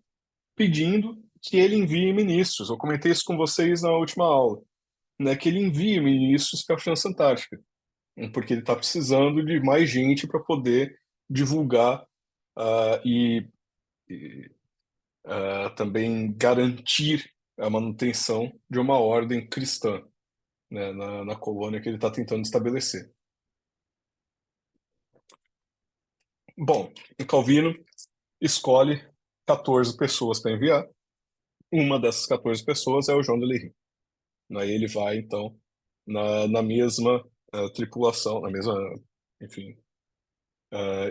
pedindo que ele envie ministros. Eu comentei isso com vocês na última aula, né, que ele envie ministros para a França Antártica, porque ele está precisando de mais gente para poder divulgar e também garantir a manutenção de uma ordem cristã, né, na colônia que ele está tentando estabelecer. Bom, o Calvino escolhe 14 pessoas para enviar. Uma dessas 14 pessoas é o João de Lery. Aí ele vai, então, na mesma tripulação, na mesma, enfim,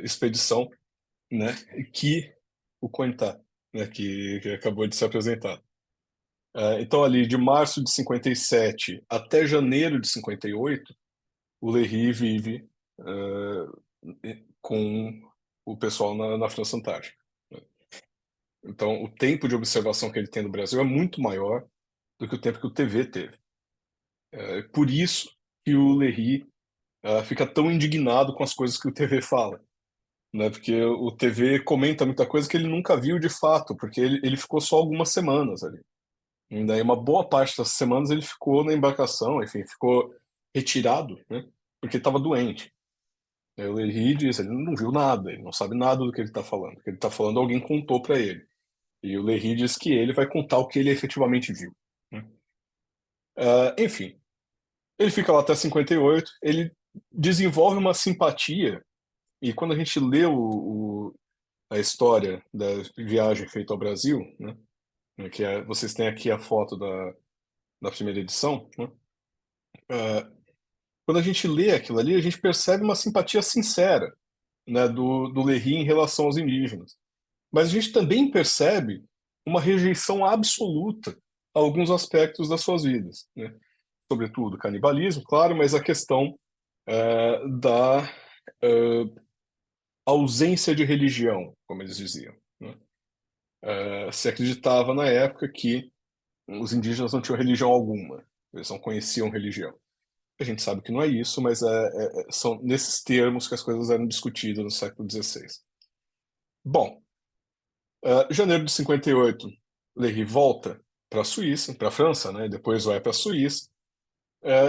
expedição, né, que o Cointreau, né, que acabou de se apresentar. Então, ali de março de 57 até janeiro de 58, o Lery vive com o pessoal na França Antártica. Então, o tempo de observação que ele tem no Brasil é muito maior do que o tempo que o TV teve. Por isso que o Lery fica tão indignado com as coisas que o TV fala, né? Porque o TV comenta muita coisa que ele nunca viu de fato, porque ele ficou só algumas semanas ali. E daí uma boa parte dessas semanas ele ficou na embarcação, enfim, ficou retirado, né? Porque estava doente. Aí o Lery diz, ele não viu nada, ele não sabe nada do que ele está falando. O que ele está falando, alguém contou para ele. E o Lery diz que ele vai contar o que ele efetivamente viu, né? Enfim, ele fica lá até 58, ele desenvolve uma simpatia, e quando a gente lê a história da viagem feita ao Brasil, né, vocês têm aqui a foto da primeira edição, né, quando a gente lê aquilo ali, a gente percebe uma simpatia sincera, né, do Lery em relação aos indígenas. Mas a gente também percebe uma rejeição absoluta a alguns aspectos das suas vidas, né? Sobretudo canibalismo, claro, mas a questão da ausência de religião, como eles diziam, né? Se acreditava na época que os indígenas não tinham religião alguma, eles não conheciam religião. A gente sabe que não é isso, mas são nesses termos que as coisas eram discutidas no século XVI. Bom, janeiro de 58, Léry volta para a Suíça, para a França, né? Depois vai para a Suíça,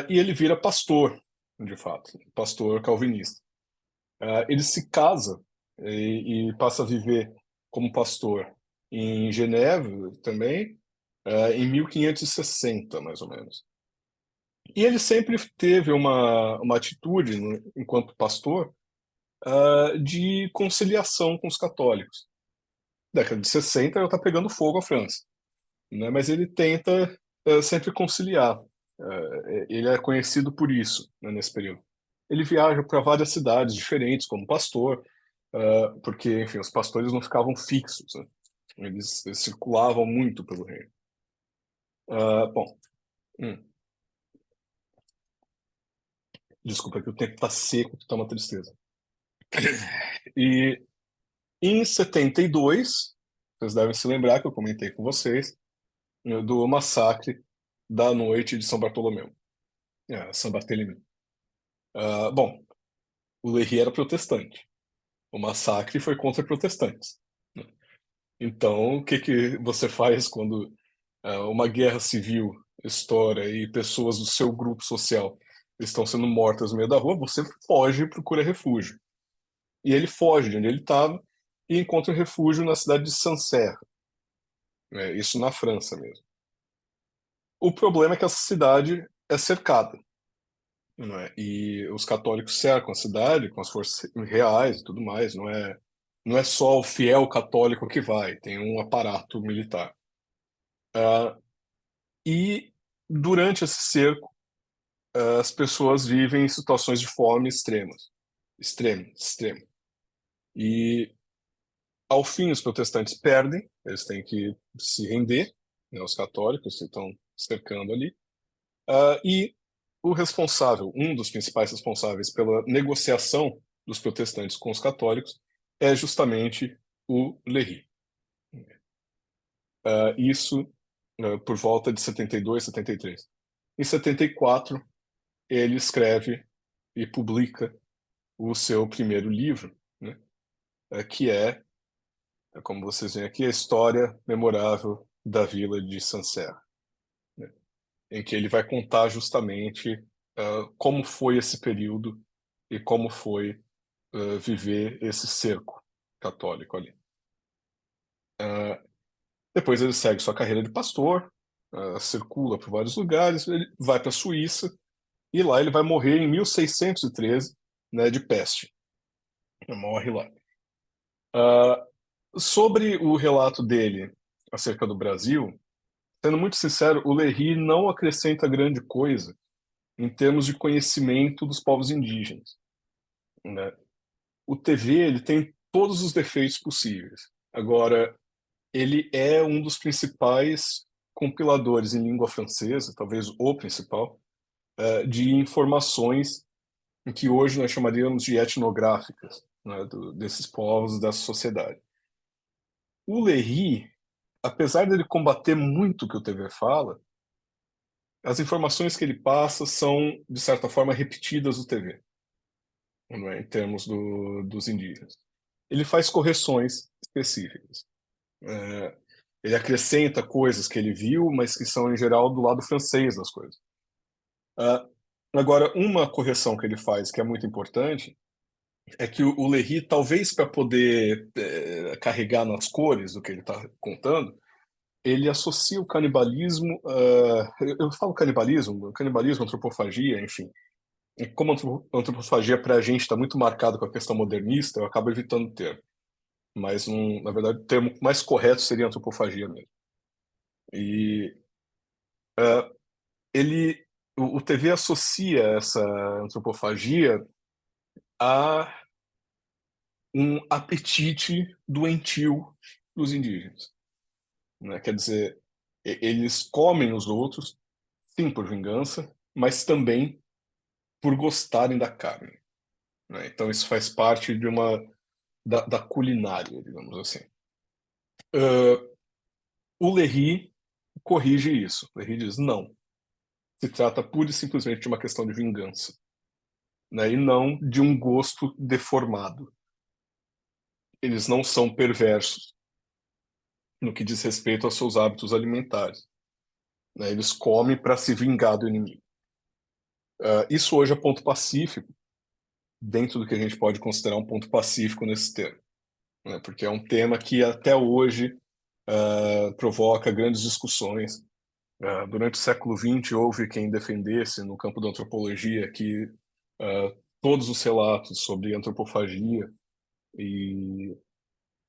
e ele vira pastor, de fato, pastor calvinista. Ele se casa e passa a viver como pastor em Genebra também, em 1560, mais ou menos. E ele sempre teve uma atitude, né, enquanto pastor, de conciliação com os católicos. Década de 60, ela está pegando fogo a França, né? Mas ele tenta sempre conciliar. Ele é conhecido por isso, né, nesse período. Ele viaja para várias cidades diferentes como pastor, porque, enfim, os pastores não ficavam fixos, né? Eles circulavam muito pelo reino. Bom, desculpa que o tempo está seco, que está uma tristeza. E em 72, vocês devem se lembrar que eu comentei com vocês, né, do massacre da noite de São Bartolomeu, São Bartolomeu. Bom, o Léry era protestante. O massacre foi contra protestantes, né? Então, o que que você faz quando uma guerra civil estoura e pessoas do seu grupo social estão sendo mortas no meio da rua? Você foge e procura refúgio. E ele foge de onde ele estava e encontra refúgio na cidade de Sancerre, né? Isso na França mesmo. O problema é que essa cidade é cercada, não é? E os católicos cercam a cidade com as forças reais e tudo mais. Não é só o fiel católico que vai, tem um aparato militar. E durante esse cerco, as pessoas vivem em situações de fome extremas, extremo, extremo. E ao fim os protestantes perdem, eles têm que se render, né, os católicos que estão cercando ali. E o responsável, um dos principais responsáveis pela negociação dos protestantes com os católicos, é justamente o Léry. Isso por volta de 72, 73. Em 74, ele escreve e publica o seu primeiro livro, né, que como vocês veem aqui, a História Memorável da vila de Sancerre, né, em que ele vai contar justamente como foi esse período e como foi viver esse cerco católico ali. Depois ele segue sua carreira de pastor, circula por vários lugares, ele vai para a Suíça e lá ele vai morrer em 1613, né, de peste. Ele morre lá. Ah, Sobre o relato dele acerca do Brasil, sendo muito sincero, o Léry não acrescenta grande coisa em termos de conhecimento dos povos indígenas, né? O TV ele tem todos os defeitos possíveis. Agora, ele é um dos principais compiladores em língua francesa, talvez o principal, de informações que hoje nós chamaríamos de etnográficas, né, desses povos, dessa sociedade. O Léry, apesar dele combater muito o que o TV fala, as informações que ele passa são, de certa forma, repetidas do TV, não é, em termos dos indígenas. Ele faz correções específicas. É, ele acrescenta coisas que ele viu, mas que são, em geral, do lado francês das coisas. Ah, Agora, uma correção que ele faz, que é muito importante, é que o Léry, talvez para poder carregar nas cores do que ele está contando, ele associa o canibalismo, eu falo canibalismo, antropofagia, enfim. E como antropofagia para a gente está muito marcado com a questão modernista, eu acabo evitando o termo. Mas, na verdade, o termo mais correto seria antropofagia mesmo. E ele, o TV associa essa antropofagia a um apetite doentio dos indígenas, né? Quer dizer, eles comem os outros, sim, por vingança, mas também por gostarem da carne, né? Então isso faz parte de da culinária, digamos assim. O Léry corrige isso. O Léry diz, não, se trata pura e simplesmente de uma questão de vingança, né? E não de um gosto deformado. Eles não são perversos no que diz respeito aos seus hábitos alimentares, né? Eles comem para se vingar do inimigo. Isso hoje é ponto pacífico, dentro do que a gente pode considerar um ponto pacífico nesse termo, né? Porque é um tema que até hoje provoca grandes discussões. Durante o século XX, houve quem defendesse, no campo da antropologia, que todos os relatos sobre antropofagia e,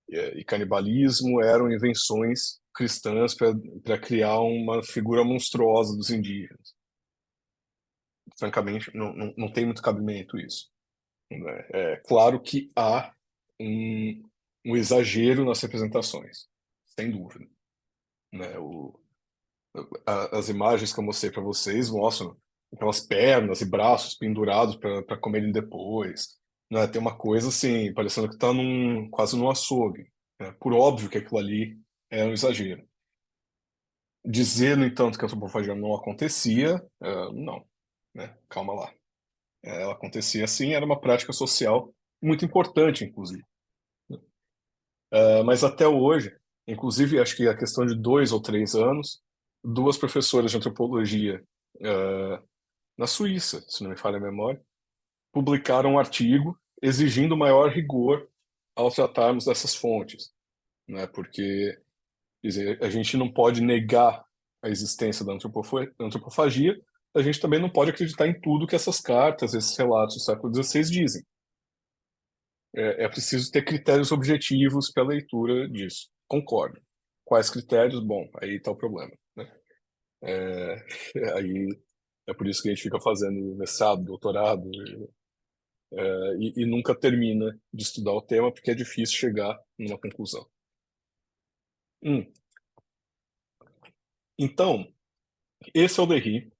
e canibalismo eram invenções cristãs para criar uma figura monstruosa dos indígenas. Francamente, não tem muito cabimento isso, né? É claro que há um exagero nas representações, sem dúvida, né? As imagens que eu mostrei para vocês mostram aquelas pernas e braços pendurados para comerem depois, né? Tem uma coisa assim, parecendo que está quase num açougue, né? Por óbvio que aquilo ali é um exagero. Dizer, no entanto, que a antropofagia não acontecia, não, né? Calma lá. Ela acontecia assim, era uma prática social muito importante, inclusive. Mas até hoje, inclusive, acho que a questão de 2 ou 3 anos, duas professoras de antropologia na Suíça, se não me falha a memória, publicaram um artigo exigindo maior rigor ao tratarmos dessas fontes, né? Porque, quer dizer, a gente não pode negar a existência da antropofagia, a gente também não pode acreditar em tudo que essas cartas, esses relatos do século XVI dizem. É preciso ter critérios objetivos para a leitura disso. Concordo. Quais critérios? Bom, aí está o problema, né? É, aí é por isso que a gente fica fazendo mestrado, doutorado, e nunca termina de estudar o tema, porque é difícil chegar numa conclusão. Então, esse é o Léry.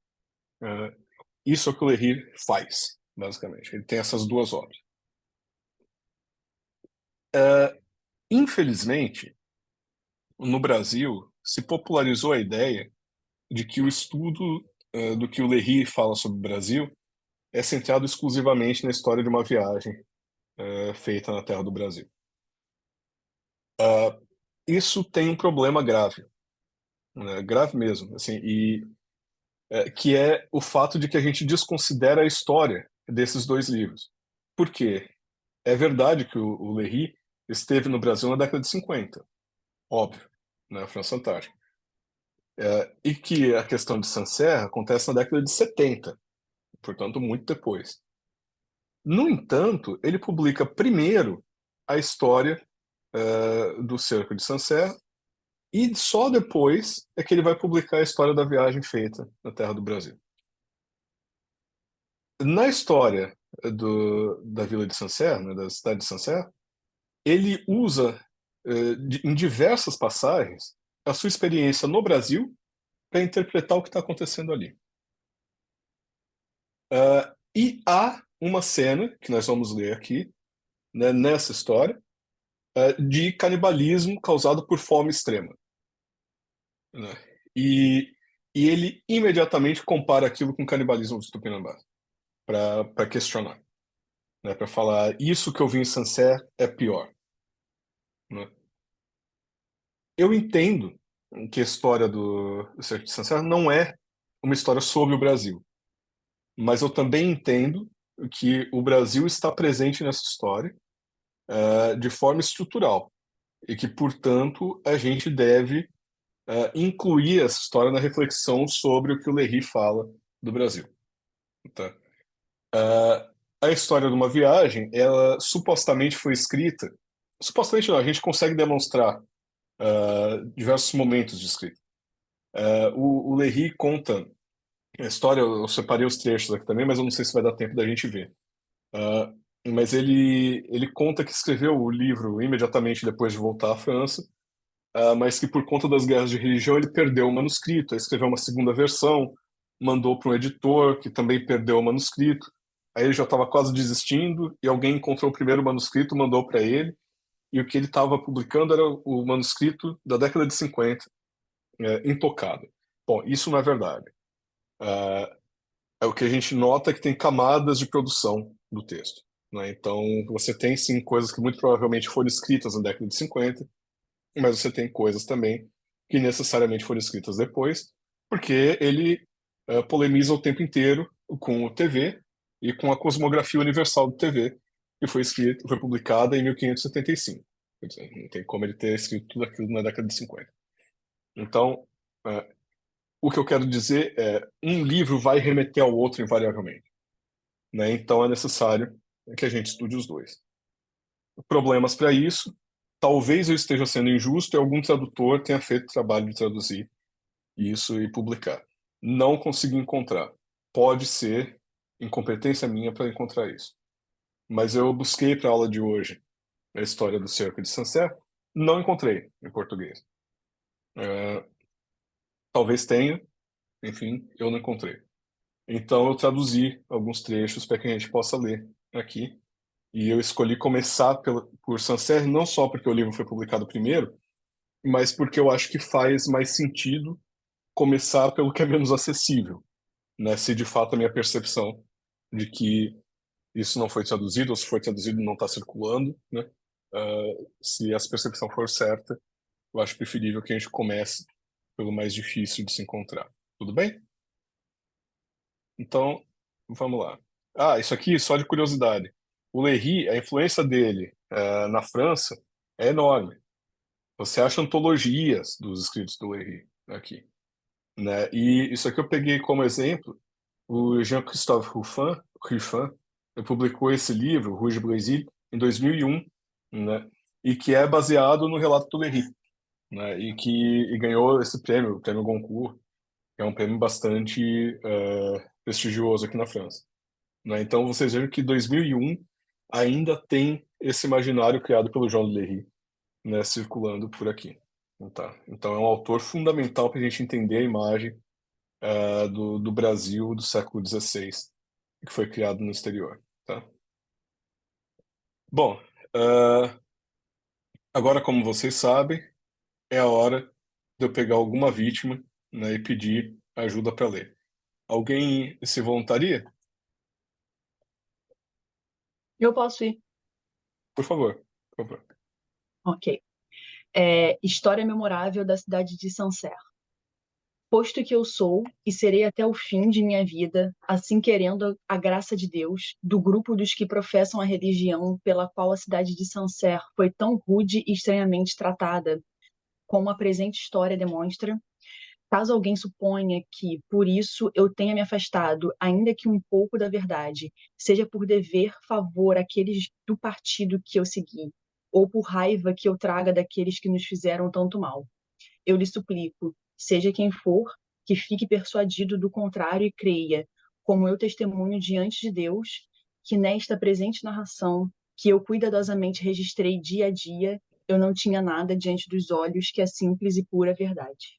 é, Isso é o que o Léry faz, basicamente. Ele tem essas duas obras. Infelizmente, no Brasil, se popularizou a ideia de que o estudo do que o Léry fala sobre o Brasil é centrado exclusivamente na história de uma viagem feita na terra do Brasil. Isso tem um problema grave, né? Grave mesmo, assim, que é o fato de que a gente desconsidera a história desses dois livros. Por quê? É verdade que o Léry esteve no Brasil na década de 50, óbvio, na França Antártica. E que a questão de Sancerre acontece na década de 70, portanto, muito depois. No entanto, ele publica primeiro a história do cerco de Sancerre e só depois é que ele vai publicar a história da viagem feita na terra do Brasil. Na história da vila de Sancerre, né, da cidade de Sancerre, ele usa em diversas passagens a sua experiência no Brasil para interpretar o que está acontecendo ali. E há uma cena que nós vamos ler aqui, né, nessa história, de canibalismo causado por fome extrema, né? E, e ele imediatamente compara aquilo com o canibalismo dos Tupinambás, para questionar, né, para falar isso que eu vi em Sancerre é pior, né? Eu entendo que a história do Cerco de Sancerre não é uma história sobre o Brasil, mas eu também entendo que o Brasil está presente nessa história de forma estrutural e que, portanto, a gente deve incluir essa história na reflexão sobre o que o Léry fala do Brasil. Tá? A história de uma viagem, ela supostamente foi escrita, supostamente não, a gente consegue demonstrar diversos momentos de escrita. O Léry conta a história, eu separei os trechos aqui também, mas eu não sei se vai dar tempo da gente ver. Mas ele conta que escreveu o livro imediatamente depois de voltar à França, mas que por conta das guerras de religião ele perdeu o manuscrito, aí escreveu uma segunda versão, mandou para um editor que também perdeu o manuscrito. Aí ele já estava quase desistindo e alguém encontrou o primeiro manuscrito, mandou para ele, e o que ele estava publicando era o manuscrito da década de 50, intocado. Bom, isso não é verdade. É o que a gente nota que tem camadas de produção do texto, né? Então, você tem sim coisas que muito provavelmente foram escritas na década de 50, mas você tem coisas também que necessariamente foram escritas depois, porque ele polemiza o tempo inteiro com o TV e com a cosmografia universal do TV, que foi escrita, foi publicada em 1575. Quer dizer, não tem como ele ter escrito tudo aquilo na década de 50. Então, o que eu quero dizer é, um livro vai remeter ao outro invariavelmente, né? Então é necessário que a gente estude os dois. Problemas para isso, talvez eu esteja sendo injusto e algum tradutor tenha feito o trabalho de traduzir isso e publicar. Não consegui encontrar. Pode ser incompetência minha para encontrar isso. Mas eu busquei para a aula de hoje a história do cerco de Sancerre, não encontrei em português. É, talvez tenha, enfim, eu não encontrei. Então eu traduzi alguns trechos para que a gente possa ler aqui. E eu escolhi começar por Sancerre não só porque o livro foi publicado primeiro, mas porque eu acho que faz mais sentido começar pelo que é menos acessível, né? Se de fato a minha percepção de que isso não foi traduzido, ou se foi traduzido e não está circulando, né? Se essa percepção for certa, eu acho preferível que a gente comece pelo mais difícil de se encontrar. Tudo bem? Então, vamos lá. Ah, isso aqui, só de curiosidade. O Léry, a influência dele na França é enorme. Você acha antologias dos escritos do Léry aqui, né? E isso aqui eu peguei como exemplo o Jean-Christophe Ruffin publicou esse livro, Rouge Brésil, em 2001, né? E que é baseado no relato do Léry, né? E ganhou esse prêmio, o prêmio Goncourt, que é um prêmio bastante prestigioso aqui na França, né? Então vocês veem que 2001 ainda tem esse imaginário criado pelo Jean Léry, né, circulando por aqui. Então é um autor fundamental para a gente entender a imagem do Brasil do século XVI, que foi criado no exterior. Tá? Bom, uh, agora, como vocês sabem, é a hora de eu pegar alguma vítima, né, e pedir ajuda para ler. Alguém se voluntaria? Eu posso ir. Por favor. Por favor. Ok. História memorável da cidade de Sancerre. Posto que eu sou e serei até o fim de minha vida, assim querendo a graça de Deus, do grupo dos que professam a religião pela qual a cidade de Sancerre foi tão rude e estranhamente tratada, como a presente história demonstra, caso alguém suponha que, por isso, eu tenha me afastado, ainda que um pouco da verdade, seja por dever favor àqueles do partido que eu segui, ou por raiva que eu traga daqueles que nos fizeram tanto mal. Eu lhe suplico, seja quem for, que fique persuadido do contrário e creia, como eu testemunho diante de Deus, que nesta presente narração, que eu cuidadosamente registrei dia a dia, eu não tinha nada diante dos olhos que a simples e pura verdade.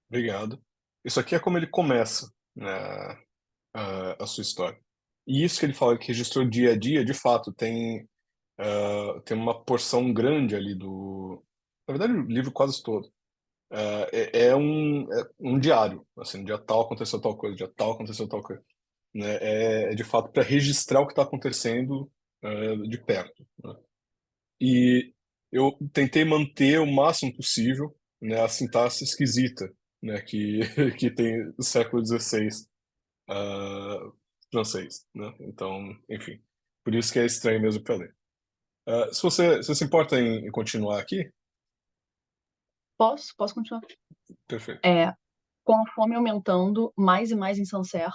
Obrigado. Isso aqui é como ele começa, né, a sua história. E isso que ele fala que registrou dia a dia, de fato, tem uma porção grande ali do. Na verdade, o livro quase todo. É um diário. Assim, dia tal aconteceu tal coisa, dia tal aconteceu tal coisa. Né? É de fato para registrar o que está acontecendo de perto. Né? E eu tentei manter o máximo possível, né, a sintaxe esquisita, né, que, que tem o século XVI francês. Né? Então, enfim, por isso que é estranho mesmo para ler. Se você se importa em continuar aqui, Posso continuar? perfeito. É, com a fome aumentando mais e mais em Sancerre,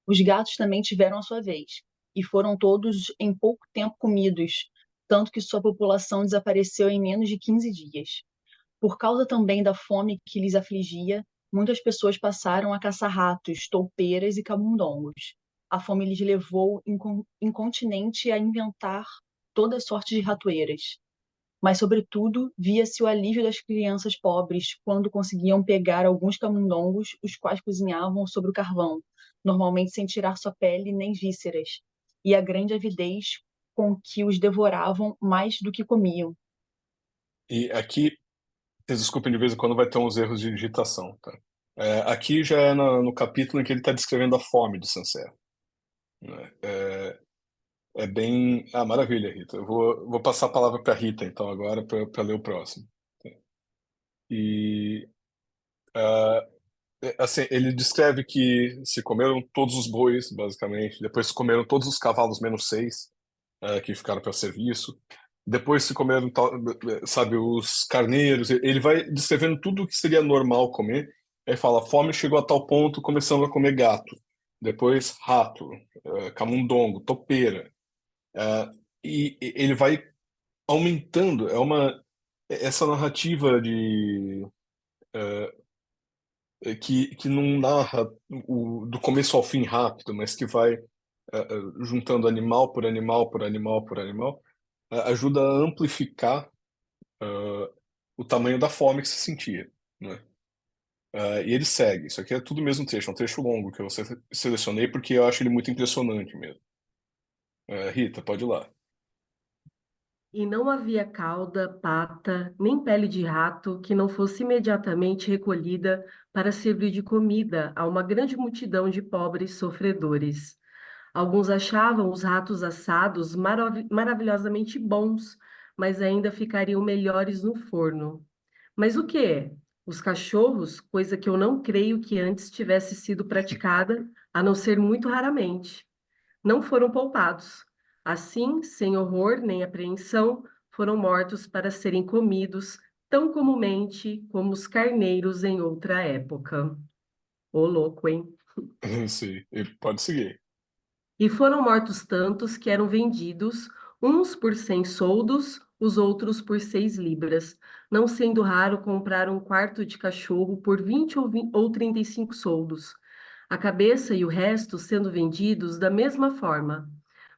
os gatos também tiveram a sua vez, e foram todos em pouco tempo comidos, tanto que sua população desapareceu em menos de 15 dias. Por causa também da fome que lhes afligia, muitas pessoas passaram a caçar ratos, toupeiras e camundongos. A fome lhes levou incontinente a inventar toda sorte de ratoeiras. Mas, sobretudo, via-se o alívio das crianças pobres quando conseguiam pegar alguns camundongos, os quais cozinhavam sobre o carvão, normalmente sem tirar sua pele nem vísceras, e a grande avidez com que os devoravam mais do que comiam. E aqui, vocês desculpem de vez em quando vai ter uns erros de digitação, tá? Aqui já é no capítulo em que ele está descrevendo a fome de Sancerre. Né? É bem. Ah, maravilha, Rita. Eu vou passar a palavra para Rita, então, agora, para ler o próximo. E, assim, ele descreve que se comeram todos os bois, basicamente, depois se comeram todos os cavalos, menos seis, que ficaram para serviço. Depois se comeram, sabe, os carneiros. Ele vai descrevendo tudo o que seria normal comer. Aí fala, a fome chegou a tal ponto, começando a comer gato. Depois, rato, camundongo, topeira. E ele vai aumentando. Essa narrativa que não narra do começo ao fim rápido, mas que vai juntando animal por animal por animal por animal, ajuda a amplificar o tamanho da fome que se sentia, né? E ele segue. Isso aqui é tudo o mesmo trecho, é um trecho longo que eu selecionei porque eu acho ele muito impressionante mesmo. Rita, pode ir lá. E não havia cauda, pata, nem pele de rato que não fosse imediatamente recolhida para servir de comida a uma grande multidão de pobres sofredores. Alguns achavam os ratos assados maravilhosamente bons, mas ainda ficariam melhores no forno. Mas o que é? Os cachorros, coisa que eu não creio que antes tivesse sido praticada, a não ser muito raramente, não foram poupados. Assim, sem horror nem apreensão, foram mortos para serem comidos tão comumente como os carneiros em outra época. Ô louco, hein? Sim, pode seguir. E foram mortos tantos que eram vendidos, uns por 100 soldos, os outros por 6 libras, não sendo raro comprar um quarto de cachorro por 20 ou 35 soldos, a cabeça e o resto sendo vendidos da mesma forma.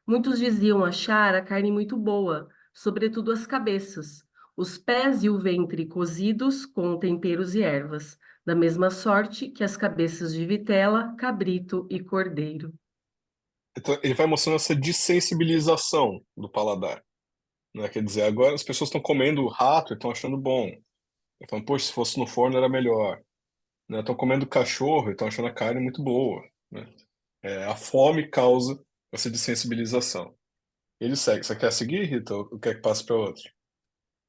Muitos diziam achar a carne muito boa, sobretudo as cabeças, os pés e o ventre cozidos com temperos e ervas, da mesma sorte que as cabeças de vitela, cabrito e cordeiro. Então, ele vai mostrando essa dessensibilização do paladar, né? Quer dizer, agora as pessoas estão comendo rato e estão achando bom. Então, poxa, se fosse no forno era melhor. Né? Estão comendo cachorro e estão achando a carne muito boa. Né? A fome causa essa dessensibilização. Ele segue. Você quer seguir, Rita? Ou quer que passe para outro?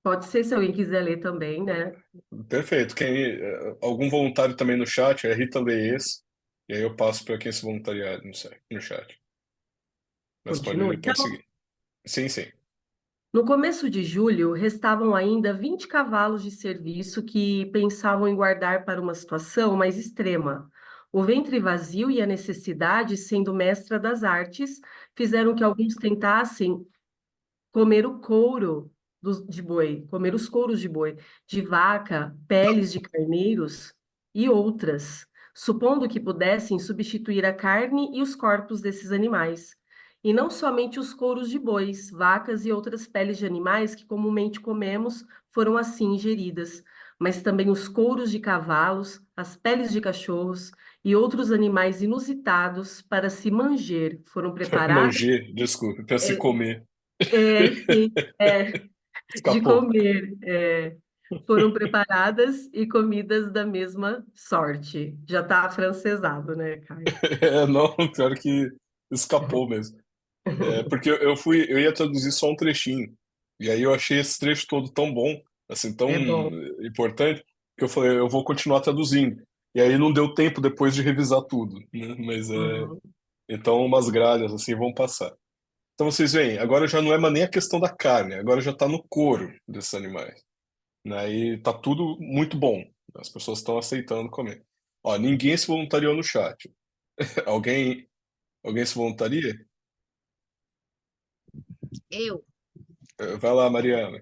Pode ser, se alguém quiser ler também, né? Perfeito. Algum voluntário também no chat, é Rita Lees, e aí eu passo para quem se voluntariar no chat. Mas Continua. pode seguir. Sim, sim. No começo de julho, restavam ainda 20 cavalos de serviço que pensavam em guardar para uma situação mais extrema. O ventre vazio e a necessidade, sendo mestra das artes, fizeram que alguns tentassem comer o couro de boi, comer os couros de boi, de vaca, peles de carneiros e outras, supondo que pudessem substituir a carne e os corpos desses animais. E não somente os couros de bois, vacas e outras peles de animais que comumente comemos foram assim ingeridas, mas também os couros de cavalos, as peles de cachorros e outros animais inusitados para se manger foram preparados. Manger, desculpe, para se comer. Sim, de Escapou. comer. Foram preparadas e comidas da mesma sorte. Já está afrancesado, né, Caio? Não, pior que escapou mesmo. Porque eu ia traduzir só um trechinho. E aí eu achei esse trecho todo tão bom, assim, tão É bom. importante, que eu falei, eu vou continuar traduzindo. E aí não deu tempo depois de revisar tudo, né? Mas Uhum. então umas gralhas assim vão passar. Então vocês veem, agora já não é mais nem a questão da carne, agora já está no couro desses animais, né? E tá tudo muito bom. As pessoas estão aceitando comer. Ó, ninguém se voluntariou no chat. Alguém, alguém se voluntaria? Eu, Vai lá, Mariana.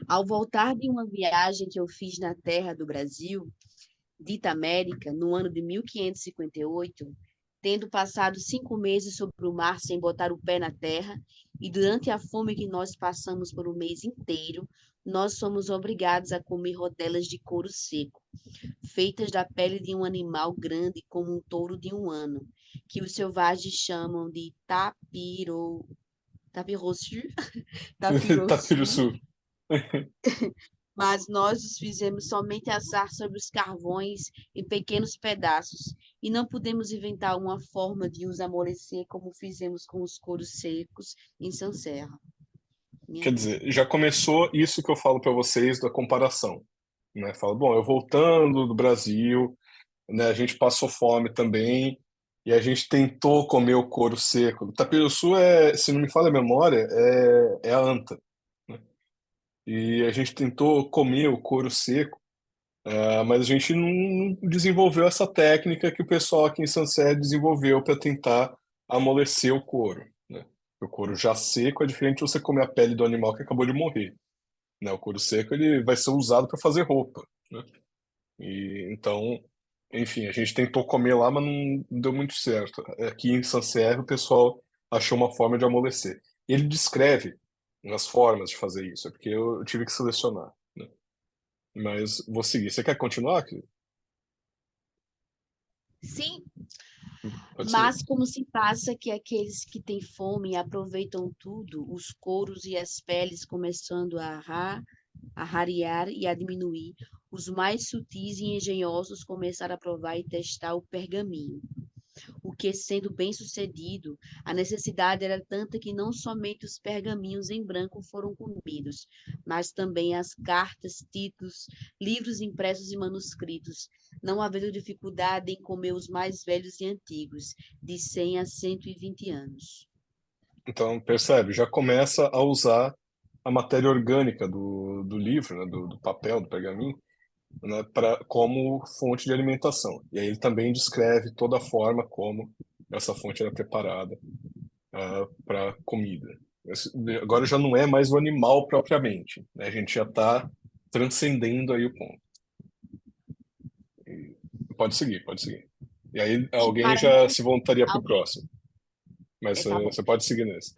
ao voltar de uma viagem que eu fiz na terra do Brasil, dita América, no ano de 1558, tendo passado 5 meses sobre o mar sem botar o pé na terra, e durante a fome que nós passamos por um mês inteiro, nós somos obrigados a comer rodelas de couro seco, feitas da pele de um animal grande como um touro de um ano, que os selvagens chamam de tapirossu, tapirossu, Tapiruçu. mas nós os fizemos somente assar sobre os carvões em pequenos pedaços, e não pudemos inventar uma forma de os amolecer como fizemos com os couros secos em Sancerra. Minha Quer vida. dizer, já começou isso que eu falo para vocês da comparação, né? Falo, bom, eu voltando do Brasil, né? A gente passou fome também e a gente tentou comer o couro seco. Tapiruçu se não me falha a memória, é a anta, né? E a gente tentou comer o couro seco, mas a gente não desenvolveu essa técnica que o pessoal aqui em Sancerre desenvolveu para tentar amolecer o couro, né? O couro já seco é diferente de você comer a pele do animal que acabou de morrer, né? O couro seco ele vai ser usado para fazer roupa, né? E então, enfim, a gente tentou comer lá, mas não deu muito certo. Aqui em Sancerre o pessoal achou uma forma de amolecer. E ele descreve as formas de fazer isso, é porque eu tive que selecionar, né? Mas vou seguir. Você quer continuar, aqui? Sim, Pode seguir. mas como se passa que aqueles que têm fome aproveitam tudo, os couros e as peles começando a rarear e a diminuir, os mais sutis e engenhosos começaram a provar e testar o pergaminho. O que, sendo bem-sucedido, a necessidade era tanta que não somente os pergaminhos em branco foram comidos, mas também as cartas, títulos, livros impressos e manuscritos, não havendo dificuldade em comer os mais velhos e antigos, de 100 a 120 anos. Então, percebe, já começa a usar a matéria orgânica do livro, né, do papel, do pergaminho, né, como fonte de alimentação. E aí ele também descreve toda a forma como essa fonte era preparada para comida. Agora já não é mais o animal propriamente, né? A gente já está transcendendo aí o ponto. E pode seguir, pode seguir. E aí E alguém para já não se voluntaria para o alguém, próximo, mas tá bom. você pode seguir nesse.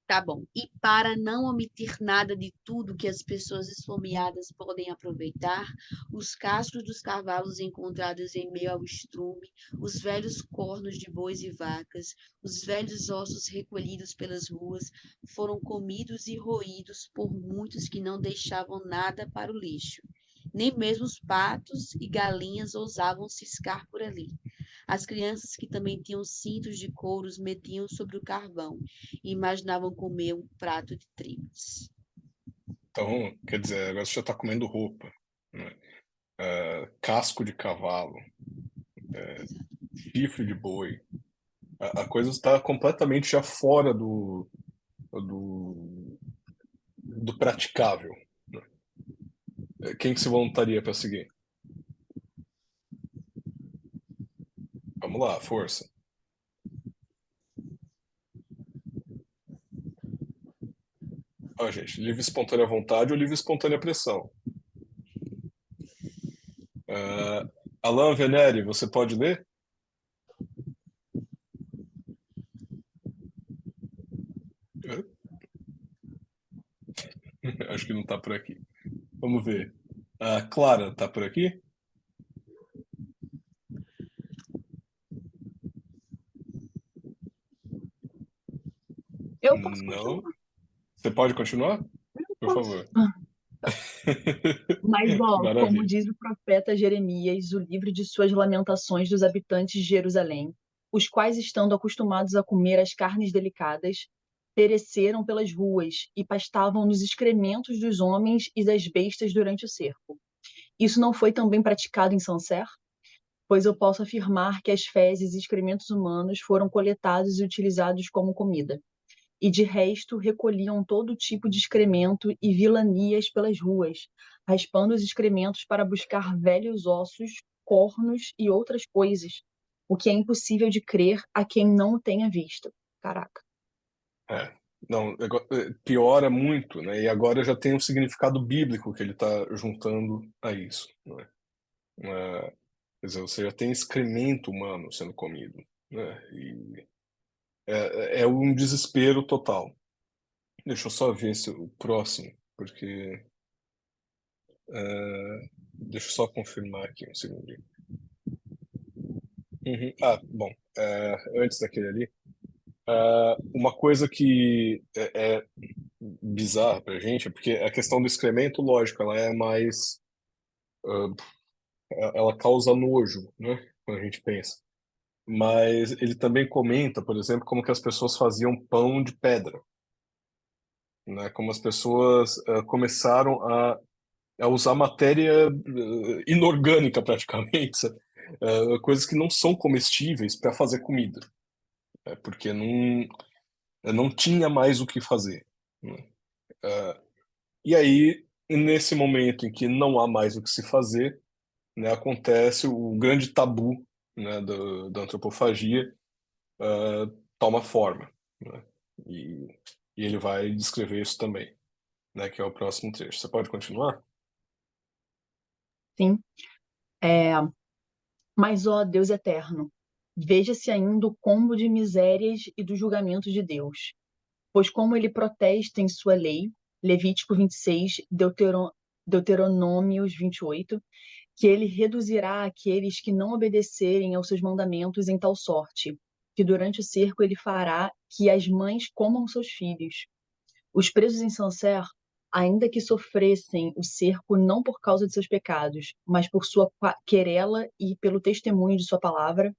Tá bom. E para não omitir nada de tudo que as pessoas esfomeadas podem aproveitar, os cascos dos cavalos encontrados em meio ao estrume, os velhos cornos de bois e vacas, os velhos ossos recolhidos pelas ruas, foram comidos e roídos por muitos que não deixavam nada para o lixo. Nem mesmo os patos e galinhas ousavam ciscar por ali. As crianças que também tinham cintos de couros metiam sobre o carvão e imaginavam comer um prato de tripes. Então, quer dizer, agora você já está comendo roupa, né? Casco de cavalo, Exato. chifre de boi. A coisa está completamente já fora do, do praticável, né? Quem que se voluntaria para seguir? Vamos lá, força. Ó, gente, livre espontânea vontade ou livre espontânea pressão? Uh, Alain Venere, você pode ler? Acho que não está por aqui. Vamos ver. A Clara está por aqui? Eu posso Não. continuar. Você pode continuar? Eu Por posso. favor. Mas, ó, como Maravilha. diz o profeta Jeremias, o livro de suas lamentações dos habitantes de Jerusalém, os quais, estando acostumados a comer as carnes delicadas, pereceram pelas ruas e pastavam nos excrementos dos homens e das bestas durante o cerco. Isso não foi também praticado em Sancerre? Pois eu posso afirmar que as fezes e excrementos humanos foram coletados e utilizados como comida. E de resto recolhiam todo tipo de excremento e vilanias pelas ruas, raspando os excrementos para buscar velhos ossos, cornos e outras coisas, o que é impossível de crer a quem não o tenha visto. Caraca. É. Não, piora muito, né? E agora já tem um significado bíblico que ele está juntando a isso, né? Quer dizer, você já tem excremento humano sendo comido, né? E é um desespero total. Deixa eu só ver se o próximo, porque deixa eu só confirmar aqui um segundinho. Uhum. Ah, bom, antes daquele ali, uma coisa que é bizarra pra gente é porque a questão do excremento, lógico, ela é mais, ela causa nojo, né? Quando a gente pensa. Mas ele também comenta, por exemplo, como que as pessoas faziam pão de pedra, né? Como as pessoas começaram a usar matéria inorgânica praticamente, sabe? Coisas que não são comestíveis para fazer comida, porque não tinha mais o que fazer, né? E aí, nesse momento em que não há mais o que se fazer, né, acontece o grande tabu, né, da antropofagia, toma forma, né? E, e ele vai descrever isso também, né, que é o próximo trecho. Você pode continuar? Sim. É, mas, ó Deus eterno, veja-se ainda o combo de misérias e do julgamento de Deus. Pois como ele protesta em sua lei, Levítico 26, Deuteronômios 28, que ele reduzirá aqueles que não obedecerem aos seus mandamentos em tal sorte, que durante o cerco ele fará que as mães comam seus filhos. Os presos em Sancerre, ainda que sofressem o cerco não por causa de seus pecados, mas por sua querela e pelo testemunho de sua palavra,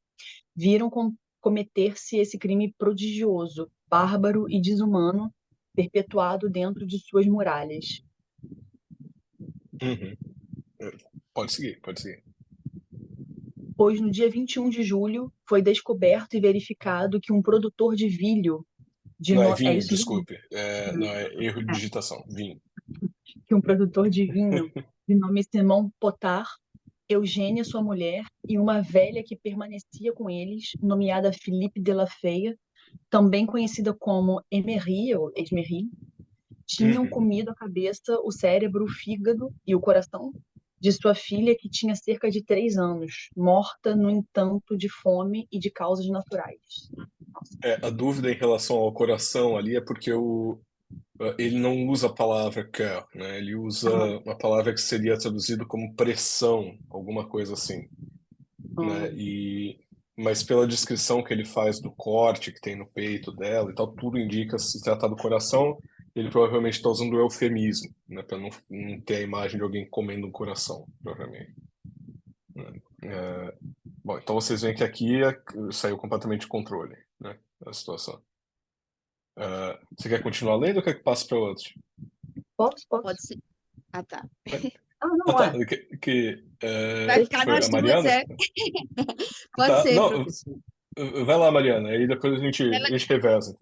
viram cometer-se esse crime prodigioso, bárbaro e desumano, perpetuado dentro de suas muralhas. Uhum. Pode seguir, pode seguir. Pois no dia 21 de julho foi descoberto e verificado que um produtor de vinho, Não, é é vinho, isso, vinho? desculpe. Não, é erro de É, digitação. Vinho. que um produtor de vinho de nome Simão Potar, Eugênia, sua mulher, e uma velha que permanecia com eles, nomeada Philippe de la Feia, também conhecida como Emery ou Esmery, tinham Uhum. comido a cabeça, o cérebro, o fígado e o coração de sua filha, que tinha cerca de 3 anos, morta, no entanto, de fome e de causas naturais. Nossa. A dúvida em relação ao coração ali é porque ele não usa a palavra cœur, né? Ele usa Ah, uma palavra que seria traduzido como pressão, alguma coisa assim, né? ah, Mas pela descrição que ele faz do corte que tem no peito dela e tal, tudo indica se tratar do coração. Ele provavelmente está usando o eufemismo, né? Para não ter a imagem de alguém comendo um coração, provavelmente, né? Bom, então vocês veem que aqui saiu completamente de controle, né? A situação. Você quer continuar lendo ou quer que passe para outro? Posso? Pode ser. Ah, tá. Ah, Ah, não, tá. é. Vai ficar Foi a nós duas, Mariana? é? Pode Tá, ser, não, professor. vai lá, Mariana, aí depois a gente reveza.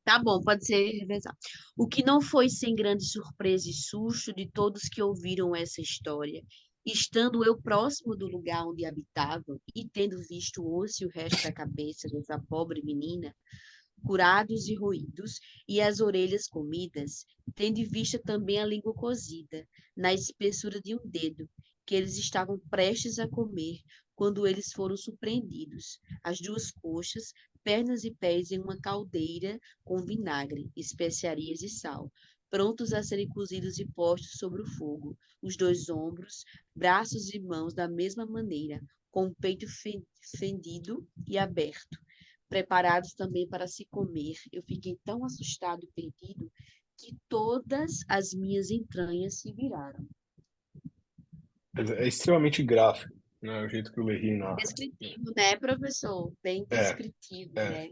Tá bom, pode ser revezar. O que não foi sem grande surpresa e susto de todos que ouviram essa história, estando eu próximo do lugar onde habitavam e tendo visto o osso e o resto da cabeça dessa pobre menina, curados e roídos, e as orelhas comidas, tendo em vista também a língua cozida, na espessura de um dedo, que eles estavam prestes a comer, quando eles foram surpreendidos, as duas coxas, pernas e pés em uma caldeira com vinagre, especiarias e sal, prontos a serem cozidos e postos sobre o fogo, os dois ombros, braços e mãos da mesma maneira, com o peito fendido e aberto preparados também para se comer. Eu fiquei tão assustado e perdido que todas as minhas entranhas se viraram. É extremamente gráfico, né, o jeito que o Lery narra. Descritivo, né, professor? Bem É, descritivo, é. né?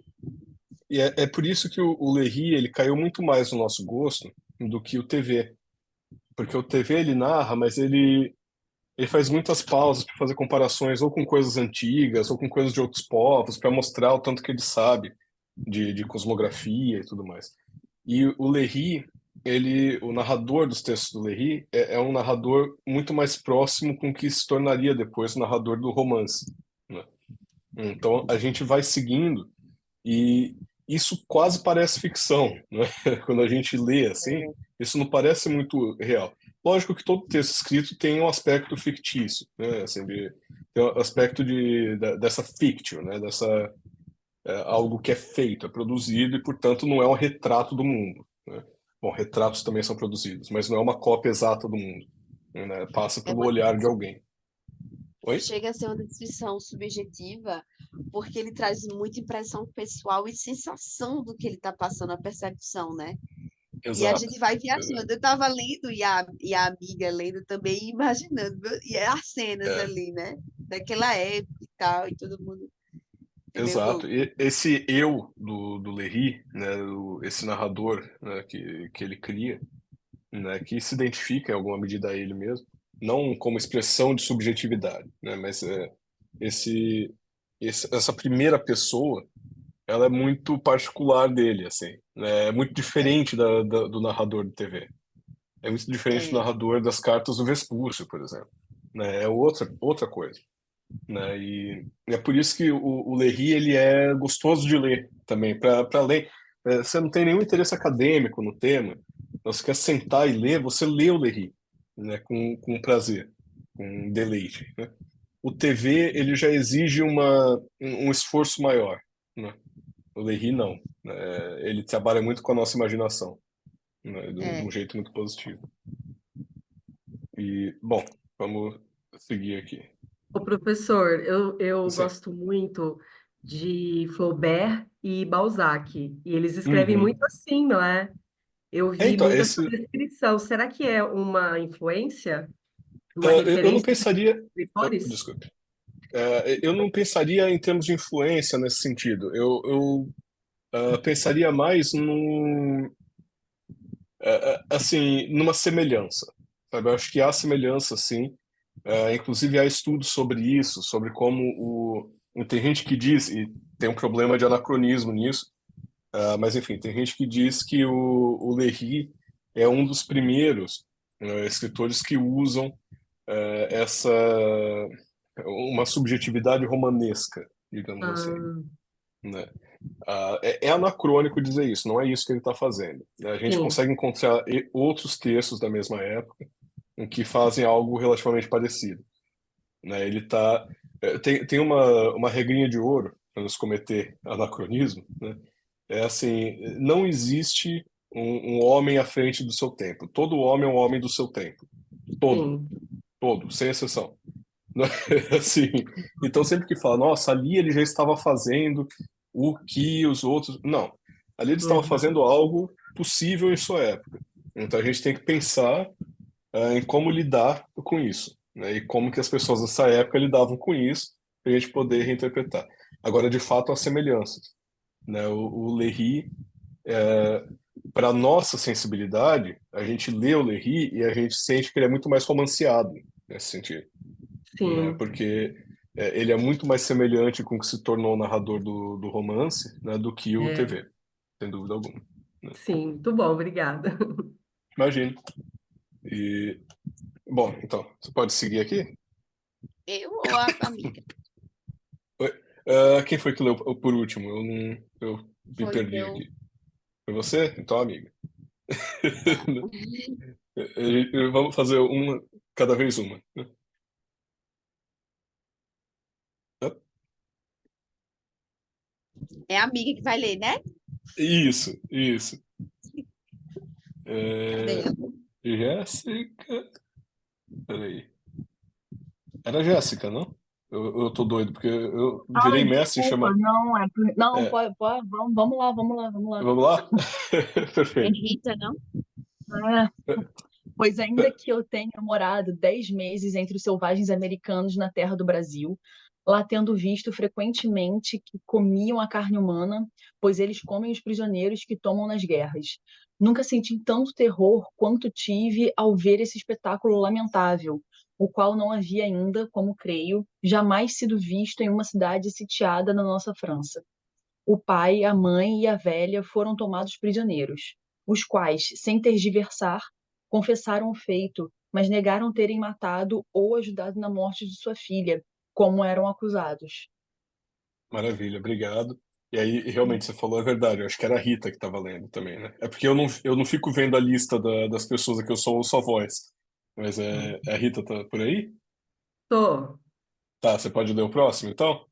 E é por isso que o Lery, ele caiu muito mais no nosso gosto do que o TV. Porque o TV ele narra, mas ele faz muitas pausas para fazer comparações ou com coisas antigas ou com coisas de outros povos, para mostrar o tanto que ele sabe de cosmografia e tudo mais. E o Lery, o narrador dos textos do Lery, é um narrador muito mais próximo com o que se tornaria depois o narrador do romance, né? Então a gente vai seguindo e isso quase parece ficção, né? Quando a gente lê assim, isso não parece muito real. Lógico que todo texto escrito tem um aspecto fictício, né? Assim, tem um aspecto dessa fiction, né? Dessa algo que é feito, é produzido e, portanto, não é um retrato do mundo, né? Bom, retratos também são produzidos, mas não é uma cópia exata do mundo, né? Passa É pelo uma, olhar de alguém. Oi? chega a ser uma descrição subjetiva, porque ele traz muita impressão pessoal e sensação do que ele está passando, a percepção, né? E a Exato. gente vai viajando. Eu estava lendo e a amiga lendo também, e imaginando, e as cenas É, ali, né? Daquela época e tal, e todo mundo é meio exato. louco. E esse eu do Lery, né, esse narrador, né, que ele cria, né, que se identifica em alguma medida a ele mesmo, não como expressão de subjetividade, né, mas esse, essa primeira pessoa, ela é muito particular dele, assim, né, é muito diferente do narrador de TV. É muito diferente do É, narrador das cartas do Vespúcio, por exemplo, né, é outra coisa, né, e é por isso que o Lery, ele é gostoso de ler também, para ler. Você não tem nenhum interesse acadêmico no tema, você quer sentar e ler, você lê o Lery, né, com prazer, com deleite, né? O TV, ele já exige um esforço maior, né? O Lery não. Ele trabalha muito com a nossa imaginação, né? De um é. jeito muito positivo. E, bom, vamos seguir aqui. Ô, professor, eu Sim. gosto muito de Flaubert e Balzac, e eles escrevem Uhum. muito assim, não é? Eu vi Então, muito essa descrição. Será que é uma influência, uma eu não referência dos pensaria. escritores? Desculpe. Eu não pensaria em termos de influência nesse sentido. Eu pensaria mais assim, numa semelhança. Sabe? Eu acho que há semelhança, sim. Inclusive, há estudos sobre isso, sobre como tem gente que diz, e tem um problema de anacronismo nisso, mas enfim, tem gente que diz que o Lery é um dos primeiros escritores que usam essa uma subjetividade romanesca, digamos assim, Ah, né? É anacrônico dizer isso, não é isso que ele está fazendo. A gente sim. consegue encontrar outros textos da mesma época em que fazem algo relativamente parecido, né? Ele tá tem uma regrinha de ouro para nos cometer anacronismo, né? É assim, não existe um homem à frente do seu tempo. Todo homem é um homem do seu tempo. Todo, Sim. todo, sem exceção. Assim, então sempre que fala, nossa, ali ele já estava fazendo o que os outros. Não, ali ele estava Uhum. fazendo algo possível em sua época. Então a gente tem que pensar em como lidar com isso, né? E como que as pessoas dessa época lidavam com isso, para a gente poder reinterpretar. Agora, de fato, há semelhanças, né? O Lery, para nossa sensibilidade, a gente lê o Léry e a gente sente que ele é muito mais romanceado nesse sentido, né? Sim, Porque ele é muito mais semelhante com o que se tornou o narrador do romance, né, do que o é, TV, sem dúvida alguma, né? sim, muito bom, obrigada. Imagino. E, bom, então, você pode seguir aqui? Eu ou a amiga? Oi? Quem foi que leu por último? Eu me Foi perdi eu. aqui. Foi você? Então, amiga. Tá. Vamos fazer uma, cada vez uma, né? É a amiga que vai ler, né? Isso, isso. Cadê É, ela? Jéssica. Peraí. Era Jéssica, não? Eu tô doido, porque eu virei Ai, mestre em desculpa, chamar. não, não, É, vamos lá, vamos lá, vamos lá. vamos lá? É Perfeito. Rita, não? É, pois ainda que eu tenha morado 10 meses entre os selvagens americanos na terra do Brasil, lá tendo visto frequentemente que comiam a carne humana, pois eles comem os prisioneiros que tomam nas guerras. Nunca senti tanto terror quanto tive ao ver esse espetáculo lamentável, o qual não havia ainda, como creio, jamais sido visto em uma cidade sitiada na nossa França. O pai, a mãe e a velha foram tomados prisioneiros, os quais, sem tergiversar, confessaram o feito, mas negaram terem matado ou ajudado na morte de sua filha, como eram acusados. Maravilha, obrigado. E aí, realmente, você falou a verdade. Eu acho que era a Rita que estava lendo também, né? É porque eu não fico vendo a lista das pessoas aqui, eu só ouço a voz. Mas a Rita tá por aí? Tô. Tá, você pode ler o próximo, então?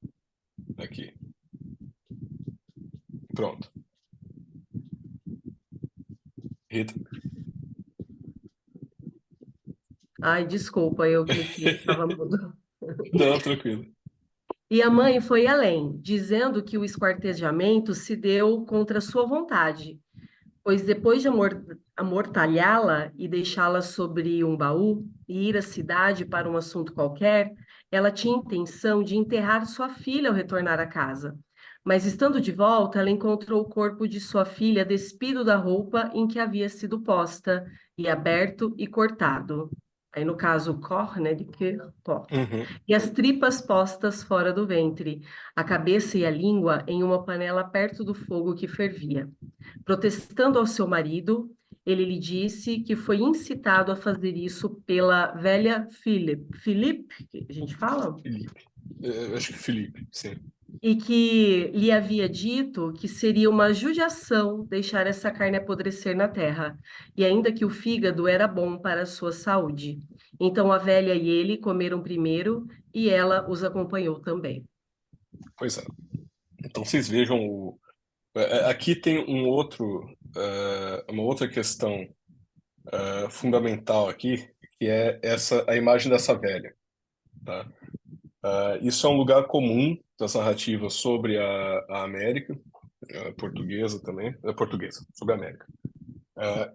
Aqui. Pronto. Rita. Ai, desculpa, eu cliquei, estava mudo. Não, tranquilo. E a mãe foi além, dizendo que o esquartejamento se deu contra sua vontade, pois depois de amortalhá-la e deixá-la sobre um baú e ir à cidade para um assunto qualquer, ela tinha intenção de enterrar sua filha ao retornar à casa. Mas estando de volta, ela encontrou o corpo de sua filha despido da roupa em que havia sido posta, e aberto e cortado. Aí, no caso, o cor, né, de que corta. Uhum. E as tripas postas fora do ventre, a cabeça e a língua em uma panela perto do fogo que fervia. Protestando ao seu marido, ele lhe disse que foi incitado a fazer isso pela velha Philip, que a gente fala, Felipe. Acho que Felipe, sim. e que lhe havia dito que seria uma judiação deixar essa carne apodrecer na terra, e ainda que o fígado era bom para a sua saúde. Então a velha e ele comeram primeiro, e ela os acompanhou também. Pois é. Então vocês vejam aqui tem uma outra questão fundamental aqui, que é a imagem dessa velha, tá? Isso é um lugar comum das narrativas sobre a América, portuguesa também, portuguesa, sobre a América.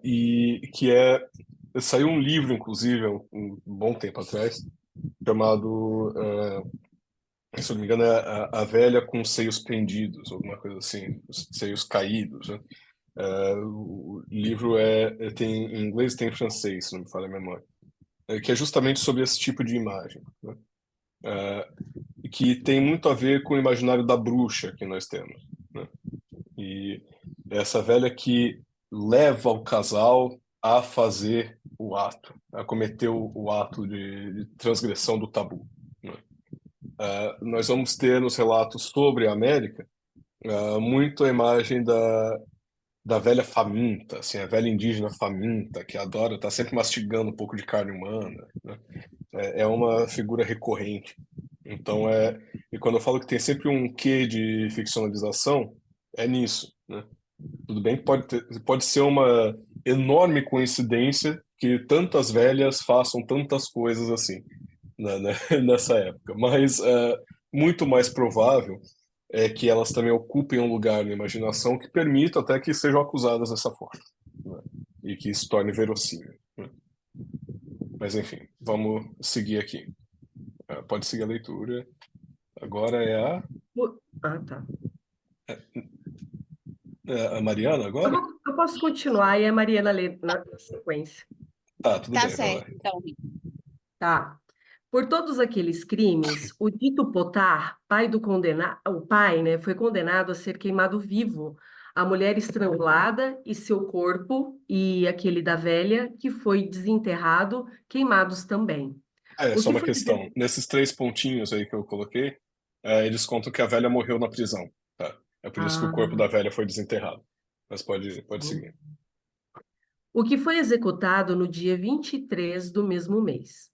E que saiu um livro, inclusive, um bom tempo atrás, chamado, se eu não me engano, é a Velha com os Seios Pendidos, alguma coisa assim, os seios caídos, né? O livro tem em inglês e tem em francês, se não me falha a memória, que é justamente sobre esse tipo de imagem, né? E que tem muito a ver com o imaginário da bruxa que nós temos, né? E essa velha que leva o casal a fazer o ato, a cometer o ato de transgressão do tabu, né? Nós vamos ter nos relatos sobre a América muito a imagem da velha faminta, assim, a velha indígena faminta, que adora estar sempre mastigando um pouco de carne humana, né? É uma figura recorrente. Então, e quando eu falo que tem sempre um quê de ficcionalização, é nisso, né? Tudo bem que pode ser uma enorme coincidência que tantas velhas façam tantas coisas assim, né, nessa época, mas muito mais provável é que elas também ocupem um lugar na imaginação que permita até que sejam acusadas dessa forma, né? E que se torne verossímil, né? Mas enfim, vamos seguir aqui. Pode seguir a leitura. Agora Ah, tá. a Mariana Eu, agora? vou- eu posso continuar e a Mariana lê na sequência. Tá, tudo Tá bem, vai lá. certo, então, Rita. Tá. Por todos aqueles crimes, o dito Potar, pai do condenado, o pai, né, foi condenado a ser queimado vivo, a mulher estrangulada e seu corpo, e aquele da velha, que foi desenterrado, queimados também. É O só que uma foi questão. Nesses 3 pontinhos aí que eu coloquei, eles contam que a velha morreu na prisão, tá? É por isso que o corpo Ah, da velha foi desenterrado. Mas pode sim. seguir. O que foi executado no dia 23 do mesmo mês.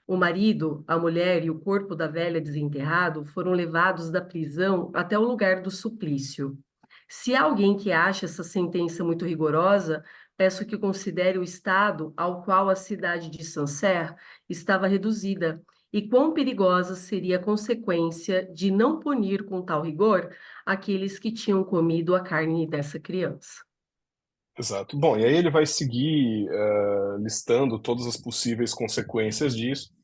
O marido, a mulher e o corpo da velha desenterrado foram levados da prisão até o lugar do suplício. Se há alguém que acha essa sentença muito rigorosa, peço que considere o estado ao qual a cidade de Sancerre estava reduzida e quão perigosa seria a consequência de não punir com tal rigor aqueles que tinham comido a carne dessa criança. Exato. Bom, e aí ele vai seguir listando todas as possíveis consequências disso,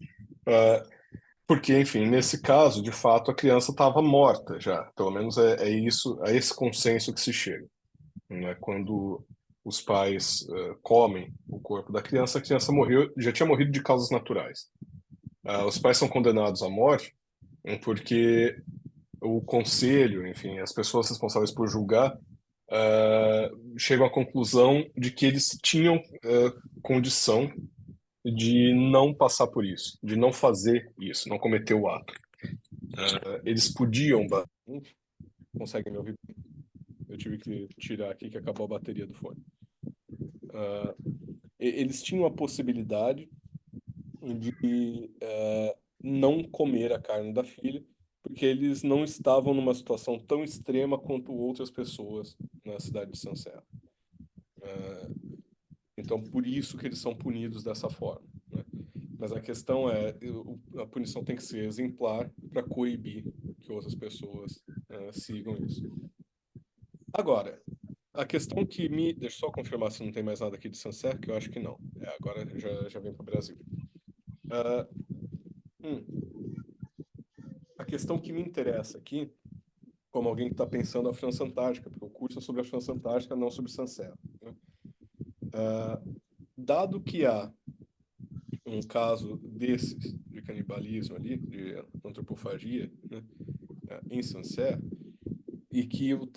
porque, enfim, nesse caso, de fato, a criança estava morta já. Pelo menos é isso, é esse consenso que se chega, né? Quando os pais comem o corpo da criança, a criança morreu, já tinha morrido de causas naturais. Os pais são condenados à morte porque o conselho, enfim, as pessoas responsáveis por julgar, chegam à conclusão de que eles tinham condição de não passar por isso, de não fazer isso, não cometer o ato. Eles podiam. Conseguem me ouvir? Eu tive que tirar aqui que acabou a bateria do fone. Eles tinham a possibilidade de não comer a carne da filha, porque eles não estavam numa situação tão extrema quanto outras pessoas na cidade de Sancerre. Então, por isso que eles são punidos dessa forma, né? Mas a questão é, a punição tem que ser exemplar para coibir que outras pessoas sigam isso. Agora, a questão que me... Deixa eu só confirmar se não tem mais nada aqui de Sancerre, que eu acho que não. Agora já vem para o Brasil. A questão que me interessa aqui, como alguém que está pensando a França Antártica, porque o curso é sobre a França Antártica, não sobre Sancerre, né? Dado que há um caso desses, de canibalismo ali, de antropofagia, né, em Sancerre, e que o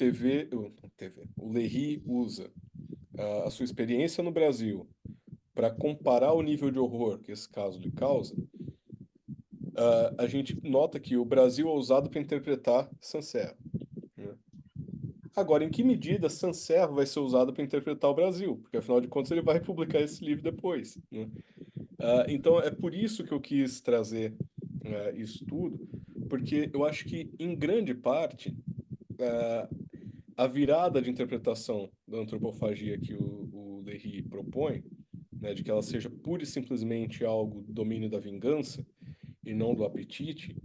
Léry usa a sua experiência no Brasil para comparar o nível de horror que esse caso lhe causa, a gente nota que o Brasil é usado para interpretar Sancerre, né? Agora, em que medida Sancerre vai ser usado para interpretar o Brasil? Porque, afinal de contas, ele vai publicar esse livro depois, né? Então, é por isso que eu quis trazer isso tudo, porque eu acho que, em grande parte, a virada de interpretação da antropofagia que o Léry propõe, né, de que ela seja pura e simplesmente algo do domínio da vingança e não do apetite,